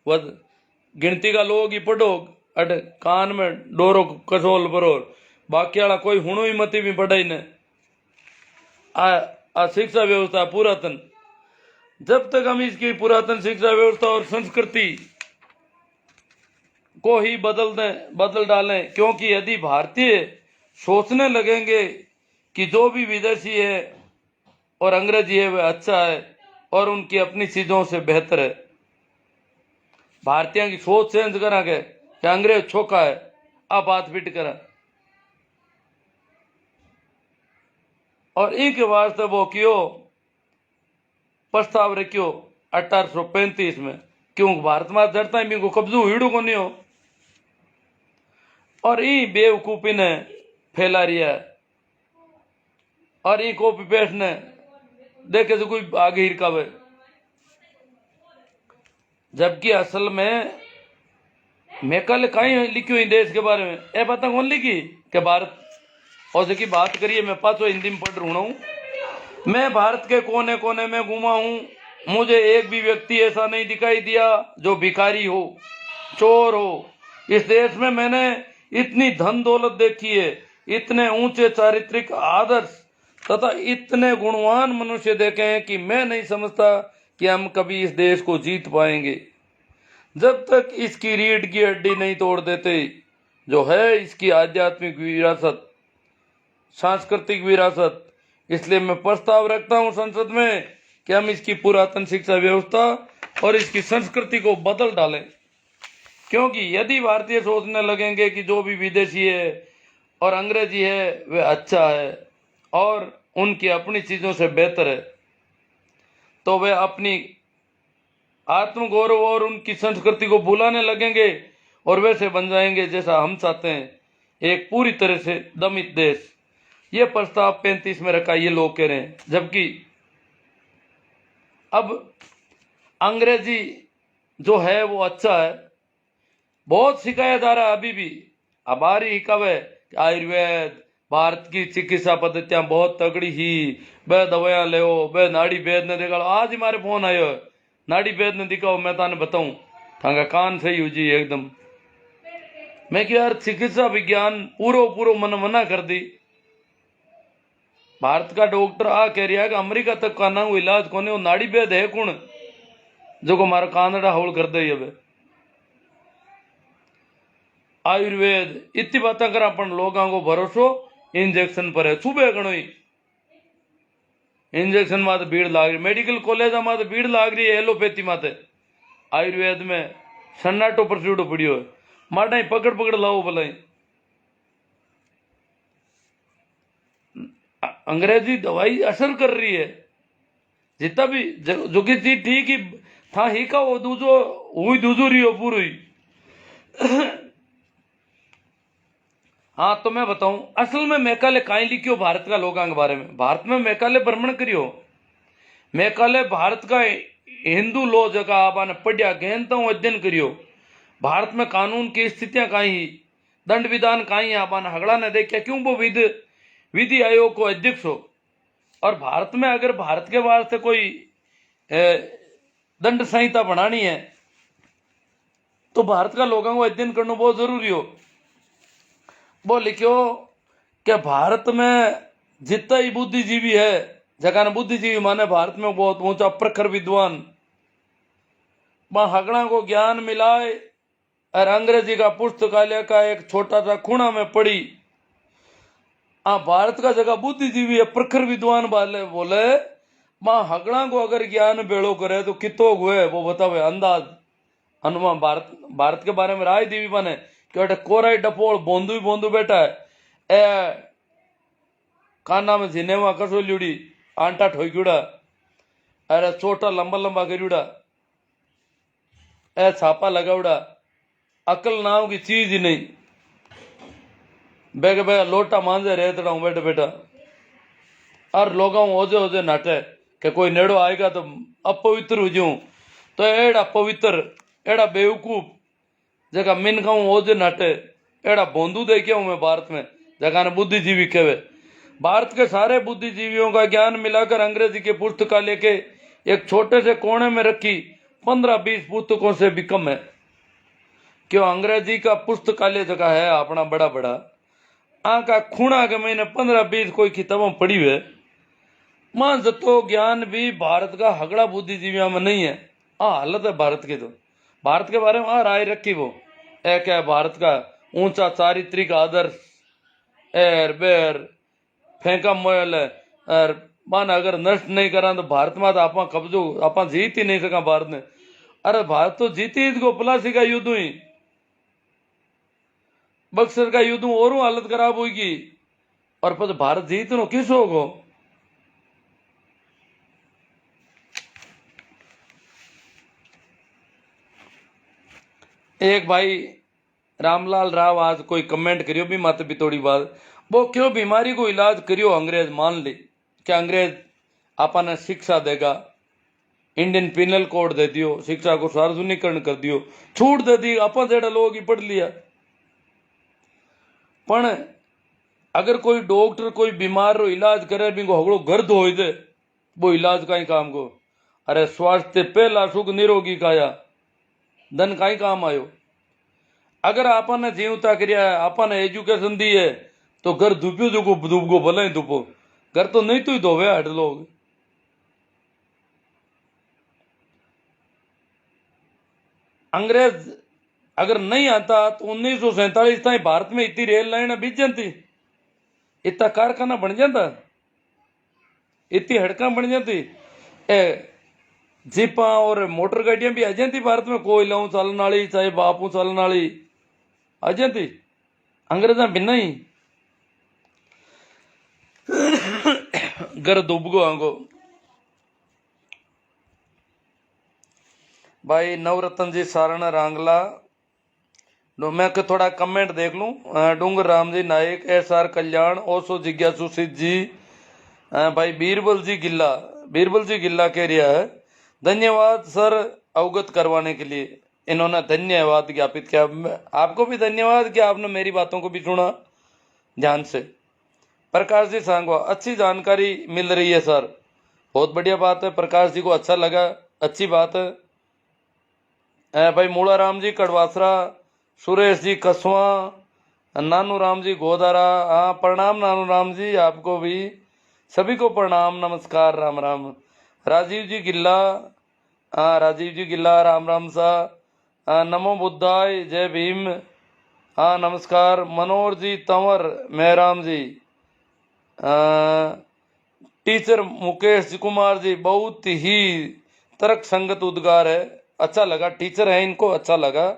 वह गिनती का लोग ही पढ़ो, अट कान में डोरो कसोल बरो, बाकी वाला कोई हुणु ही मती भी पढ़ाई ने। आ शिक्षा व्यवस्था पुरातन, जब तक हम इसकी पुरातन शिक्षा व्यवस्था और संस्कृति को ही बदल डालें, क्योंकि यदि भारतीय सोचने लगेंगे कि जो भी विदेशी है और अंग्रेजी है वह अच्छा है और उनकी अपनी चीजों से बेहतर है, भारतीयों की सोच चेंज करांगे कि अंग्रेज छोका है, आप हाथ पीट करें। और इनके वास्ते वो क्यों प्रस्ताव रखियो 1835 में, क्यों भारत में जड़ता है को कब्जू हिड़ू को नहीं हो। और ई बेवकूफी ने फैला रिया है, और ई कॉपी पेस्ट ने देखे तो कोई आगे हिरकावे, जबकि असल में मैकाले कहीं लिखी हुई देश के बारे में ए बात कौन लिखी कि भारत और की बात करिए। मैं पाँचों हिंदी में पढ़ रहा हूं। मैं भारत के कोने कोने में घूमा हूं, मुझे एक भी व्यक्ति ऐसा नहीं दिखाई दिया जो भिखारी हो, चोर हो। इस देश में मैंने इतनी धन दौलत देखी है, इतने ऊंचे चारित्रिक आदर्श तथा इतने गुणवान मनुष्य देखे हैं कि मैं नहीं समझता कि हम कभी इस देश को जीत पाएंगे जब तक इसकी रीढ़ की हड्डी नहीं तोड़ देते, जो है इसकी आध्यात्मिक विरासत, सांस्कृतिक विरासत। इसलिए मैं प्रस्ताव रखता हूं संसद में कि हम इसकी पुरातन शिक्षा व्यवस्था और इसकी संस्कृति को बदल डालें, क्योंकि यदि भारतीय सोचने लगेंगे कि जो भी विदेशी है और अंग्रेजी है वह अच्छा है और उनकी अपनी चीजों से बेहतर है, तो वे अपनी आत्मगौरव और उनकी संस्कृति को भुलाने लगेंगे और वैसे बन जाएंगे जैसा हम चाहते हैं, एक पूरी तरह से दमित देश। ये प्रस्ताव 35 में रखा, ये लोग कह रहे हैं। जबकि अब अंग्रेजी जो है वो अच्छा है, बहुत सिखाया जा रहा है अभी भी। अब आ रही कब है आयुर्वेद, भारत की चिकित्सा पद्धतियां बहुत तगड़ी ही, बे दवाइयां ले, बे नाड़ी वेद ने देखा। आज ही मारे फोन आयो है, नाड़ी वेद ने दिखाओ, मैं ताने बताऊं थांगा कान सही हो जी एकदम। मैं क्यों यार चिकित्सा विज्ञान पूरो मन मना कर दी। भारत का डॉक्टर आ कह रहा है कि अमेरिका तक का ना इलाज कोने, वो नाड़ी वेद है कौन जो को मारा कानड़ा हौल कर दे। अब आयुर्वेद इतनी बातें कर अपन लोगों को भरोसो इंजेक्शन पर है। सुबह घणो ही इंजेक्शन माते भीड़ लाग रही, मेडिकल कॉलेज माते भीड़ लाग रही है, एलोपैथी माते। आयुर्वेद में सन्नाटो पर सीढ़ो पड़ियो है, माटा ही पकड़ लाओ भलाई। अंग्रेजी दवाई असर कर रही है, जितना भी जो की चीज ठीक ही था ही का वो दूजो हुई दूजो रही हो पूरी ही। हाँ तो मैं बताऊं, असल में मैकाले काई लिखियो भारत का लोगों के बारे में। भारत में मैकाले भ्रमण करियो, मैकाले भारत का हिंदू लो जगह आपने पढ़िया गहनता अध्ययन करियो। भारत में कानून की स्थितियां काई, दंड विधान काई आपने हगड़ा ने देखा, क्यों वो विधि आयोग को अध्यक्ष हो। और भारत में अगर भारत के वास्ते कोई दंड संहिता बनानी है तो भारत का लोगों को अध्ययन करना बहुत जरूरी हो। वो लिखो कि भारत में जितना ही बुद्धिजीवी है, जगह बुद्धिजीवी माने भारत में बहुत ऊंचा प्रखर विद्वान, वहां हगड़ा को ज्ञान मिलाए और अंग्रेजी का पुस्तकालय का एक छोटा सा खूणा में पड़ी। भारत का जगह बुद्धिजीवी है, प्रखर विद्वान वाले बोले मां हगड़ा को अगर ज्ञान बेड़ो करे तो कितो हुए वो बतावे अंदाज अनुमान। भारत के बारे में राय दीवी बने कि कोराई डपोल बोंदू बोंदू बैठा है, ए काना में जिनेवा कसोल्यूड़ी आंटा ठोक्यूड़ा, अरे छोटा लंबा लंबा करूड़ा, ए छापा लगाउड़ा, अकल नाम की चीज ही नहीं। बेग बेग लोटा मांझे रहता हूं बैठे बैठा, और लोगों ओजे ओजे नाटे कि कोई नेड़ो आएगा तो अपवित्र हो जाऊं। तो एड़ा पवित्र एड़ा बेवकूफ जगह मिन कहूं ओजे नाटे, एड़ा बोंदू देखे हूं मैं भारत में, जगह ने बुद्धिजीवी कहे। भारत के सारे बुद्धिजीवियों का ज्ञान मिलाकर अंग्रेजी के पुस्तकालय के एक छोटे से कोने में रखी 15-20 पुस्तकों से भी कम है। क्यों अंग्रेजी का पुस्तकालय जगह है अपना बड़ा बड़ा, का खूणा के महीने 15-20 कोई किताबों पड़ी हुए। मां जतो ज्ञान भी भारत का हगड़ा बुद्धिजीवियों में नहीं है। हालत है भारत की। तो भारत के बारे में राय रखी वो एक है भारत का ऊंचा चारित्रिक आदर्श एर बेर फेंका मोयल है, और मान अगर नष्ट नहीं करा तो भारत में तो आप कब्जो आप जीत ही नहीं सका भारत ने। अरे भारत तो जीती इसको प्लासी का युद्ध हुई, बक्सर का युद्ध और हालत खराब होगी, और फिर भारत जीत नो किस होगो। एक भाई रामलाल राव आज कोई कमेंट करियो भी माते भी थोड़ी बात, वो क्यों बीमारी को इलाज करियो अंग्रेज मान ली क्या अंग्रेज आपने शिक्षा देगा, इंडियन पिनल कोड दे दियो, शिक्षा को सार्वजनिकरण कर दियो, छूट दे दी, अपन जेड़ा लोग ही पढ़ लिया। पण अगर कोई डॉक्टर कोई बीमार रो इलाज करे भी हगड़ो गर्द हो दे, वो इलाज का ही काम को। अरे स्वास्थ्य पहला सुख निरोगी काया, धन का ही काम आयो। अगर आपने जीवता करिया, आपने एजुकेशन दी है तो घर धूप्यो जो धूप को भले ही धूपो, घर तो नहीं तो ही धोवे हट लोग। अंग्रेज अगर नहीं आता तो 1947 तक भारत में इतनी रेल लाइन बीत जाती, इतना कारखाना बन जाता, इतनी हड़का बन जाती, जीपा और मोटर गाड़ियां भी आ जाती भारत में, कोयलाऊ चलन वाली चाहे बापू चलन वाली आ जाती। अंग्रेजा बिना ही घर डूब गो आंगो। भाई नवरत्न जी सारण रांगला, मैं थोड़ा कमेंट देख लूं। डूंगर राम जी नायक, SR कल्याण, ओसो जिज्ञासु सिद्ध जी, भाई बीरबल जी गिल्ला कह रहा है, धन्यवाद सर अवगत करवाने के लिए, इन्होंने धन्यवाद ज्ञापित किया। आपको भी धन्यवाद कि आपने मेरी बातों को भी सुना ध्यान से। प्रकाश जी सांगवा, अच्छी जानकारी मिल रही है सर, बहुत बढ़िया बात है, प्रकाश जी को अच्छा लगा, अच्छी बात है। भाई मूला राम जी कड़वासरा, सुरेश जी कसवा, नानू राम जी गोदारा, हाँ प्रणाम नानू राम जी, आपको भी सभी को प्रणाम नमस्कार राम राम। राजीव जी गिल्ला, हाँ राजीव जी गिल्ला राम राम सा, नमो बुद्धाय, जय भीम, हाँ नमस्कार। मनोहर जी तंवर मेहराम जी, टीचर मुकेश कुमार जी, बहुत ही तर्क संगत उद्गार है, अच्छा लगा, टीचर है इनको अच्छा लगा,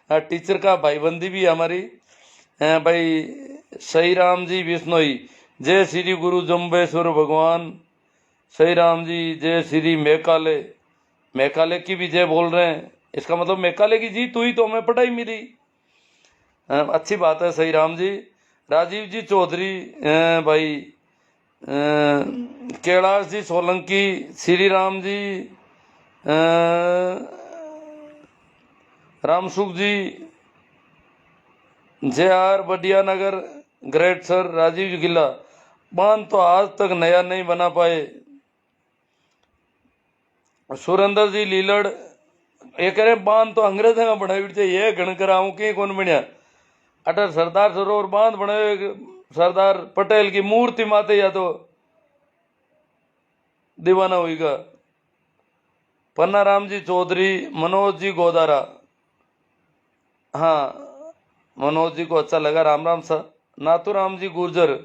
टीचर का भाईबंदी भी हमारी। भाई सही राम जी बिश्नोई, जय श्री गुरु जम्बेश्वर भगवान, सही राम जी जय श्री मैकाले की भी जय बोल रहे हैं, इसका मतलब मैकाले की जीत हुई तो हमें पढ़ाई मिली, अच्छी बात है सही राम जी। राजीव जी चौधरी, भाई कैलाश जी सोलंकी, श्री राम जी, रामसुख जी, JR बडिया नगर ग्रेट सर। राजीव जी गिल्ला, बांध तो आज तक नया नहीं बना पाए। सुरेंद्र जी लीलड़, ये कह रहे बांध तो अंग्रेजों का बनाई थे, ये गण कराऊं कि कौन बनया, अटर सरदार सरोवर बांध बने सरदार पटेल की मूर्ति माते या तो दीवाना हुईगा। पन्ना राम जी चौधरी, मनोज जी गोदारा, हाँ मनोज जी को अच्छा लगा, राम राम सा। नाथूराम जी गुर्जर,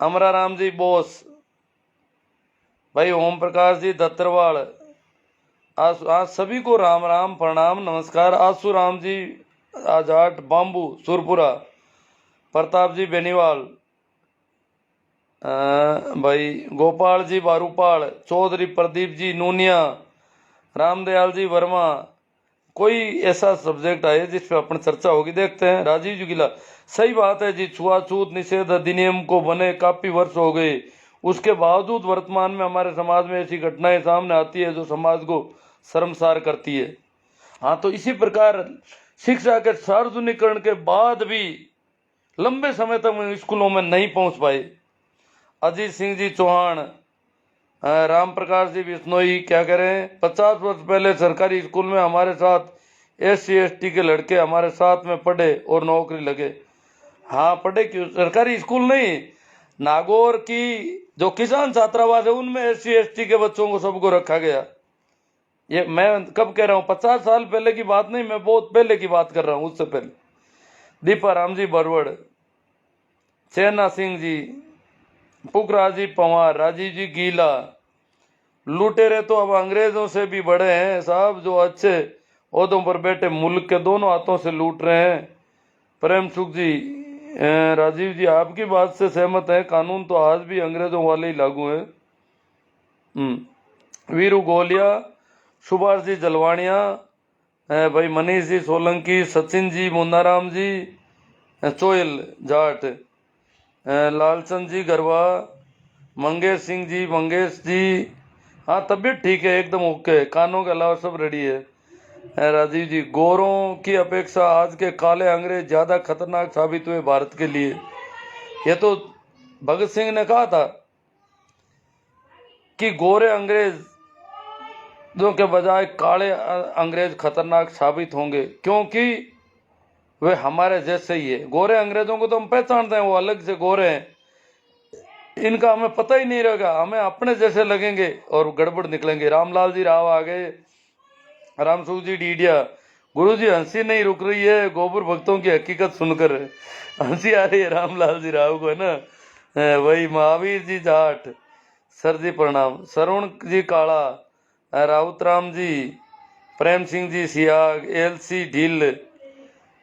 अमरा राम जी बोस, भाई ओम प्रकाश जी दत्तरवाल, आज सभी को राम राम प्रणाम नमस्कार। आसू राम जी आजाट बाम्बू सुरपुरा, प्रताप जी बेनीवाल, भाई गोपाल जी बारूपाल, चौधरी प्रदीप जी नूनिया, रामदयाल जी वर्मा, कोई ऐसा सब्जेक्ट आए जिस पे अपन चर्चा होगी, देखते हैं। राजीव जी गिला, सही बात है जी, छुआछूत निषेध अधिनियम को बने काफी वर्ष हो गए, उसके बावजूद वर्तमान में हमारे समाज में ऐसी घटनाएं सामने आती है जो समाज को शर्मसार करती है। हाँ तो इसी प्रकार शिक्षा के सार्वजनिकरण के बाद भी लंबे समय तक स्कूलों में नहीं पहुंच पाए। अजीत सिंह जी चौहान, राम प्रकाश जी बिश्नोई, क्या करें, 50 वर्ष पहले सरकारी स्कूल में हमारे साथ SC ST के लड़के हमारे साथ में पढ़े और नौकरी लगे। हाँ पढ़े, क्यों सरकारी स्कूल नहीं, नागौर की जो किसान छात्रावास है उनमें SC ST के बच्चों को सबको रखा गया। ये मैं कब कह रहा हूँ, 50 साल पहले की बात नहीं, मैं बहुत पहले की बात कर रहा हूँ, उससे पहले। दीपा राम जी बरवड़, चैना सिंह जी, पुखराज जी पवार, राजीव जी गीला, लुटेरे तो अब अंग्रेजों से भी बड़े हैं साहब, जो अच्छे ओहदों पर बैठे मुल्क के दोनों हाथों से लूट रहे हैं। प्रेम सुख जी, राजीव जी आपकी बात से सहमत है, कानून तो आज भी अंग्रेजों वाले ही लागू है। वीरू गोलिया, सुभाष जी जलवाणिया, भाई मनीष जी सोलंकी, सचिन जी मुन्नाराम जी, चोयल जाट, लालचंद जी गरवा, मंगेश सिंह जी मंगेश जी, हाँ तबीयत ठीक है एकदम ओके, कानों के अलावा सब रेडी है। राजीव जी, गोरों की अपेक्षा आज के काले अंग्रेज ज्यादा खतरनाक साबित हुए भारत के लिए। ये तो भगत सिंह ने कहा था कि गोरे अंग्रेजों के बजाय काले अंग्रेज खतरनाक साबित होंगे, क्योंकि वे हमारे जैसे ही है। गोरे अंग्रेजों को तो हम पहचानते हैं, वो अलग से गोरे हैं, इनका हमें पता ही नहीं रहेगा, हमें अपने जैसे लगेंगे और गड़बड़ निकलेंगे। रामलाल जी राव आ गए, रामसुख जी डीडिया। गुरु जी हंसी नहीं रुक रही है गोबर भक्तों की हकीकत सुनकर, हंसी आ रही है रामलाल जी राव को, है ना। वही महावीर जी जाट, सर जी प्रणाम। सरवण जी काला, राउत राम जी, प्रेम सिंह जी सियाग, एलसी ढील,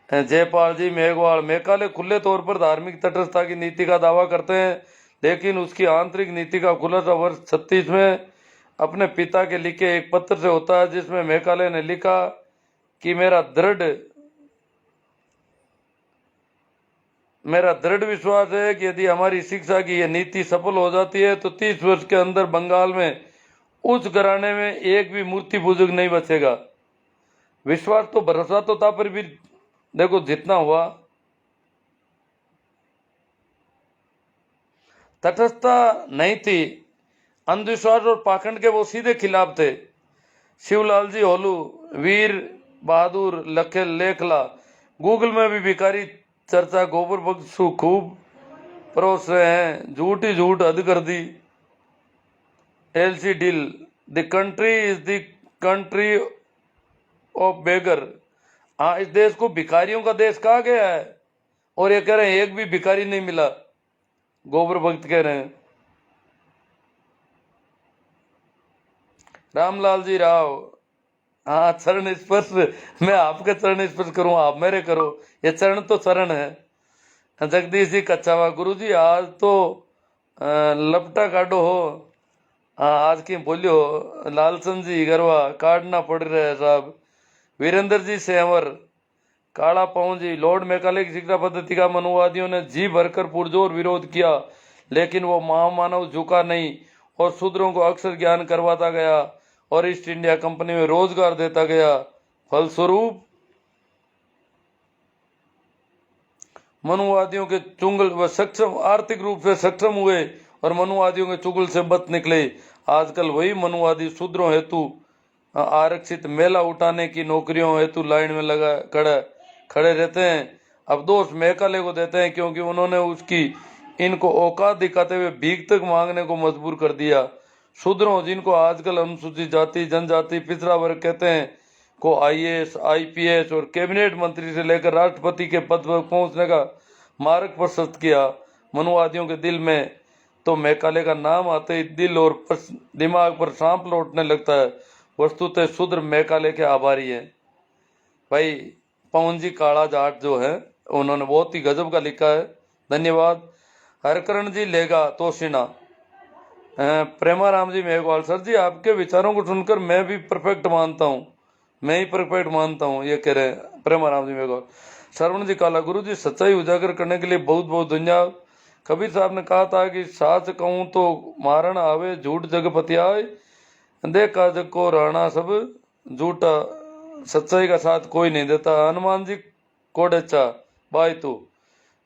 जयपाल जी मेघवाल। मेघालय खुले तौर पर धार्मिक तटस्थता की नीति का दावा करते हैं, लेकिन उसकी आंतरिक नीति का खुलासा वर्ष 36 में अपने पिता के लिखे एक पत्र से होता है, जिसमें मेघालय ने लिखा कि मेरा दृढ़ विश्वास है कि यदि हमारी शिक्षा की यह नीति सफल हो जाती है तो 30 वर्ष के अंदर बंगाल में उस घराने में एक भी मूर्ति पूजक नहीं बचेगा। विश्वास तो भरोसा तो था, पर भी देखो जितना हुआ। तटस्थता नहीं थी, अंधविश्वास और पाखंड के वो सीधे खिलाफ थे। शिवलाल जी होलू, वीर बहादुर लखेल लेखला। गूगल में भी भिखारी चर्चा गोबर बख्शु खूब परोस रहे हैं, झूठ ही झूठ हद कर दी। LC deal, the country is the country of beggar. हाँ, इस देश को भिखारियों का देश कहा गया है, और ये कह रहे हैं एक भी भिखारी नहीं मिला, गोबर भक्त कह रहे हैं। रामलाल जी राव, हाँ चरण स्पर्श, मैं आपके चरण स्पर्श करूं, आप मेरे करो, ये चरण तो चरण है। जगदीश जी कच्चावा, गुरु जी आज तो लपटा काटो हो, हाँ आज की बोलियो। लालचंद जी गरवा, काटना पड़ रहा है साहब। वीरेंद्र जी सेंवर, काला पवन जी, लॉर्ड मैकाले की शिक्षा पद्धति का मनुवादियों ने जी भरकर पुरजोर विरोध किया, लेकिन वो महामानव झुका नहीं और शूद्रों को अक्षर ज्ञान करवाता गया और ईस्ट इंडिया कंपनी में रोजगार देता गया। फलस्वरूप मनुवादियों के चुंगल व सक्षम आर्थिक रूप से सक्षम हुए और मनुवादियों के चुगल से बच निकले। आजकल वही मनुवादी शूद्रों हेतु आरक्षित मेला उठाने की नौकरियों हेतु लाइन में लगा खड़े रहते हैं। अब दोष मैकाले को देते हैं, क्योंकि उन्होंने उसकी इनको औकात दिखाते हुए भीख तक मांगने को मजबूर कर दिया। शूद्रों, जिनको आजकल अनुसूचित जाति जनजाति पिछड़ा वर्ग कहते हैं, को आईएएस आईपीएस और कैबिनेट मंत्री से लेकर राष्ट्रपति के पद पर पहुंचने का मार्ग प्रशस्त किया। मनुवादियों के दिल में तो मैकाले का नाम आते ही दिल और दिमाग पर सांप लौटने लगता है। वस्तुतः शूद्र मैकाले के आभारी हैं। भाई पवन जी काला जाट जो है, उन्होंने बहुत ही गजब का लिखा है, धन्यवाद। हरकरण जी लेगा तोशिना, प्रेमाराम जी मेघवाल, सर जी आपके विचारों को सुनकर मैं भी परफेक्ट मानता हूँ, मैं ही परफेक्ट मानता हूँ, ये कह रहे हैं प्रेमाराम जी मेघवाल। श्रवण जी काला, गुरु जी सच्चाई उजागर करने के लिए बहुत बहुत धन्यवाद। कबीर साहब ने कहा था कि साच कहूँ तो मारण आवे, झूठ जगपति आए, देखा जग को राणा सब झूठा, सच्चाई का साथ कोई नहीं देता। हनुमान जी कोडेचा बाई तू,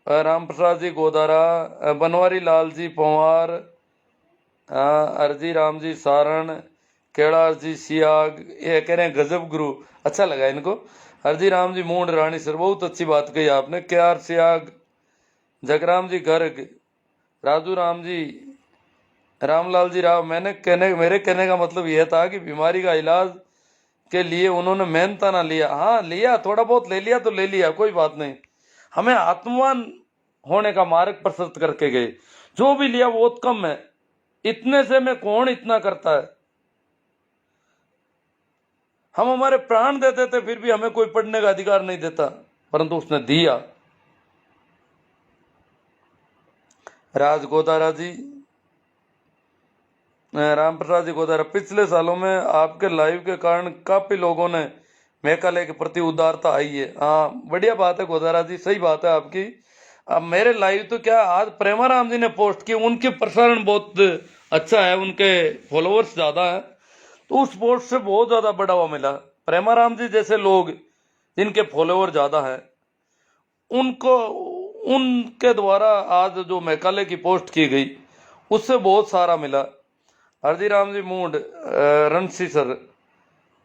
राम प्रसाद जी गोदारा, बनवारी लाल जी पंवार, अरजी राम जी सारण, कैलाश जी सियाग, ये कह रहे हैं गजब गुरु, अच्छा लगा इनको। हरजी राम जी मूंड रानी सर, बहुत अच्छी बात कही आपने। क्यार सियाग, जगराम जी गर्ग, राजू राम जी, रामलाल जी राव। मेरे कहने का मतलब यह था कि बीमारी का इलाज के लिए उन्होंने मेहनता ना लिया, हाँ लिया, थोड़ा बहुत ले लिया तो ले लिया, कोई बात नहीं। हमें आत्मवान होने का मार्ग प्रशस्त करके गए, जो भी लिया वो बहुत कम है, इतने से में कौन इतना करता है। हम हमारे प्राण देते थे, फिर भी हमें कोई पढ़ने का अधिकार नहीं देता, परंतु उसने दिया। राज गोदारा जी, राम प्रसाद जी गोदारा, पिछले सालों में आपके लाइव के कारण काफी लोगों ने मेघालय के प्रति उदारता आई है। हाँ बढ़िया बात है गोदारा जी, सही बात है आपकी। अब मेरे लाइव तो क्या, आज प्रेमाराम जी ने पोस्ट की, उनके प्रसारण बहुत अच्छा है, उनके फॉलोअर्स ज्यादा है, तो उस पोस्ट से बहुत ज्यादा बढ़ावा मिला। प्रेमाराम जी जैसे लोग जिनके फॉलोअर ज्यादा है, उनको उनके द्वारा आज जो मेघालय की पोस्ट की गई उससे बहुत सारा मिला। हरदीराम जी मूंड, रणसी सर,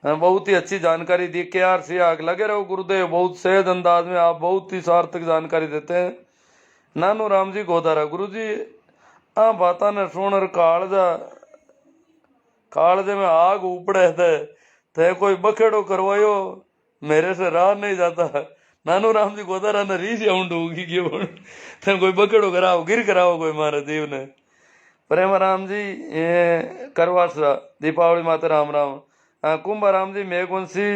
बहुत ही अच्छी जानकारी दी। के आर सी आग, लगे रहो गुरुदेव, बहुत सहज अंदाज में आप बहुत ही सार्थक जानकारी देते हैं। नानू राम जी गोदारा, गुरु जी आ बाता ने सुन कालजे में आग उपड़े थे कोई बखेड़ो करवायो मेरे से राह नहीं जाता। नानू राम जी गोदारा ने रीस आउंड होगी कि थे कोई बखेड़ो कराओ गिर कराओ कोई मारे जीव ने। प्रेम राम जी ये करवासा दीपावली माता राम राम। कुंभा राम जी मैं कौन सी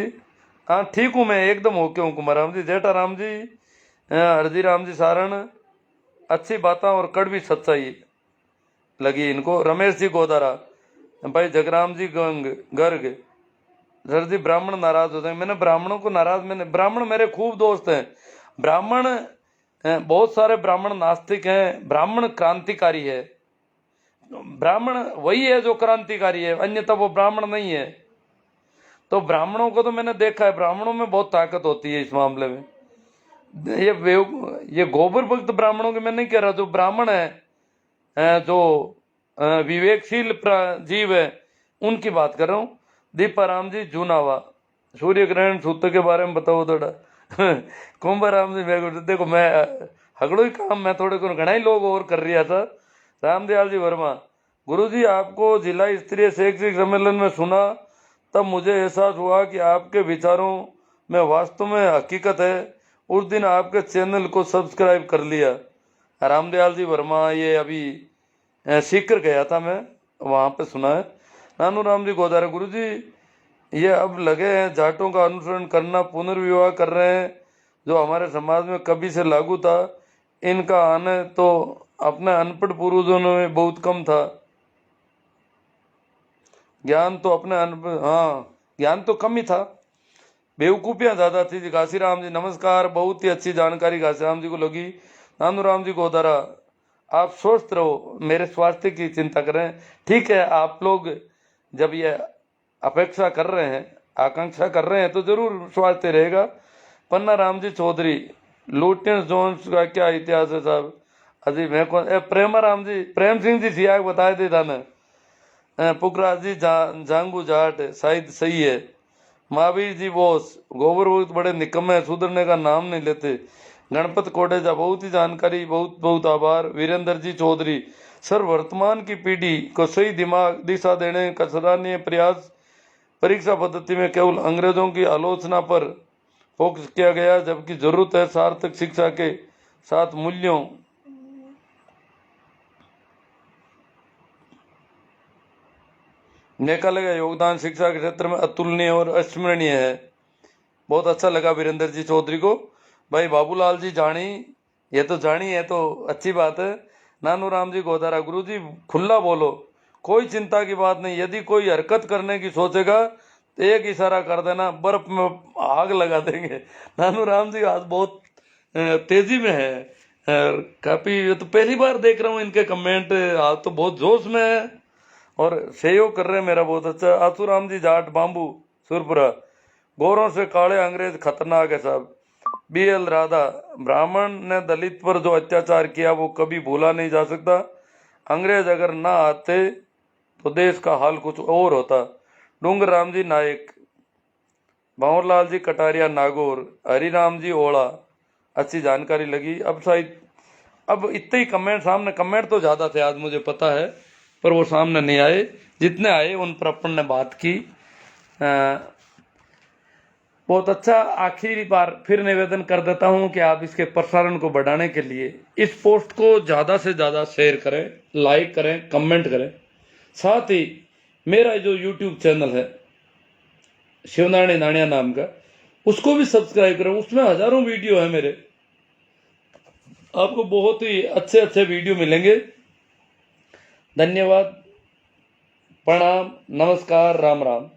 हाँ ठीक हूँ मैं एकदम ओके हूँ कुंभा राम जी। जेठा राम जी हरजी राम जी सारण अच्छी बातें और कड़वी सच्चाई लगी इनको। रमेश जी गोदारा भाई जगराम जी गर्ग सर जी ब्राह्मण नाराज होते हैं। मैंने ब्राह्मणों को नाराज मैंने ब्राह्मण मेरे खूब दोस्त हैं। ब्राह्मण बहुत सारे ब्राह्मण नास्तिक हैं। ब्राह्मण क्रांतिकारी है। ब्राह्मण वही है जो क्रांतिकारी है अन्यथा वो ब्राह्मण नहीं है। तो ब्राह्मणों को तो मैंने देखा है ब्राह्मणों में बहुत ताकत होती है इस मामले में। ये गोबर भक्त ब्राह्मणों की मैं नहीं कह रहा। जो ब्राह्मण है जो विवेकशील जीव है उनकी बात कर रहा हूँ। दीपाराम जी जूनावा सूर्य ग्रहण सूत्र के बारे में बताओ थोड़ा। कुंभराम जी मैं देखो मैं हगड़ो ही काम मैं थोड़े को घना ही लोग और कर रहा था। रामदयाल जी वर्मा गुरुजी आपको जिला स्तरीय शैक्षिक सम्मेलन में सुना तब मुझे एहसास हुआ कि आपके विचारों में वास्तव में हकीकत है। उस दिन आपके चैनल को सब्सक्राइब कर लिया। रामदयाल जी वर्मा ये अभी सीकर गया था मैं वहाँ पे सुना है। नानू राम जी गोदारा गुरुजी ये अब लगे हैं जाटों का अनुसरण करना पुनर्विवाह कर रहे हैं जो हमारे समाज में कभी से लागू था। इनका आने तो अपने अनपढ़ पूर्वजों में बहुत कम था। ज्ञान तो अपने हाँ ज्ञान तो कम ही था बेवकूफियाँ ज़्यादा थी। जी घासीराम जी नमस्कार बहुत ही अच्छी जानकारी घासीराम जी को लगी। नानू राम जी गोदारा आप स्वस्थ रहो मेरे स्वास्थ्य की चिंता करें। ठीक है आप लोग जब ये अपेक्षा कर रहे हैं आकांक्षा कर रहे हैं तो जरूर स्वास्थ्य रहेगा। पन्ना राम जी चौधरी लुटियंस जोन्स का क्या इतिहास है साहब। अजी मैं कौन प्रेमा राम जी प्रेम सिंह जी सियाग बताए थे था ना। पुखराज जी जांगू जाट शायद सही है। महावीर जी बोस गोबर बहुत बड़े निकम्मे सुधरने का नाम नहीं लेते। गणपत कोडेजा बहुत ही जानकारी बहुत बहुत आभार। वीरेंद्र जी चौधरी सर वर्तमान की पीढ़ी को सही दिमाग दिशा देने का सराहनीय प्रयास। परीक्षा पद्धति में केवल अंग्रेजों की आलोचना पर फोकस किया गया जबकि जरूरत है सार्थक शिक्षा के साथ मूल्यों मेघालय का योगदान शिक्षा के क्षेत्र में अतुलनीय और अस्मरणीय है। बहुत अच्छा लगा वीरेंद्र जी चौधरी को। भाई बाबूलाल जी जानी ये तो जानी है तो अच्छी बात है। नानू राम जी गोदारा गुरु जी खुला बोलो कोई चिंता की बात नहीं। यदि कोई हरकत करने की सोचेगा तो एक इशारा कर देना बर्फ में आग लगा देंगे। नानू राम जी आज बहुत तेजी में है काफी तो पहली बार देख रहा हूँ इनके कमेंट आज तो बहुत जोश में है और सहयोग कर रहे हैं मेरा बहुत अच्छा। आसूराम जी जाट बाम्बू सुरपुरा गोरों से काले अंग्रेज खतरनाक है साहब। BL राधा ब्राह्मण ने दलित पर जो अत्याचार किया वो कभी भूला नहीं जा सकता। अंग्रेज अगर ना आते तो देश का हाल कुछ और होता। डूंगर राम जी नायक भंवरलाल जी कटारिया नागौर हरिराम जी ओला अच्छी जानकारी लगी। अब शायद अब इतने ही कमेंट सामने कमेंट तो ज़्यादा थे आज मुझे पता है पर वो सामने नहीं आए। जितने आए उन पर अपन ने बात की। बहुत अच्छा। आखिरी बार फिर निवेदन कर देता हूं कि आप इसके प्रसारण को बढ़ाने के लिए इस पोस्ट को ज़्यादा से ज़्यादा शेयर करें लाइक करें कमेंट करें। साथ ही मेरा जो YouTube चैनल है शिवनारायण नानिया नाम का उसको भी सब्सक्राइब करें। उसमें हजारों वीडियो है मेरे आपको बहुत ही अच्छे अच्छे वीडियो मिलेंगे। धन्यवाद प्रणाम नमस्कार राम राम।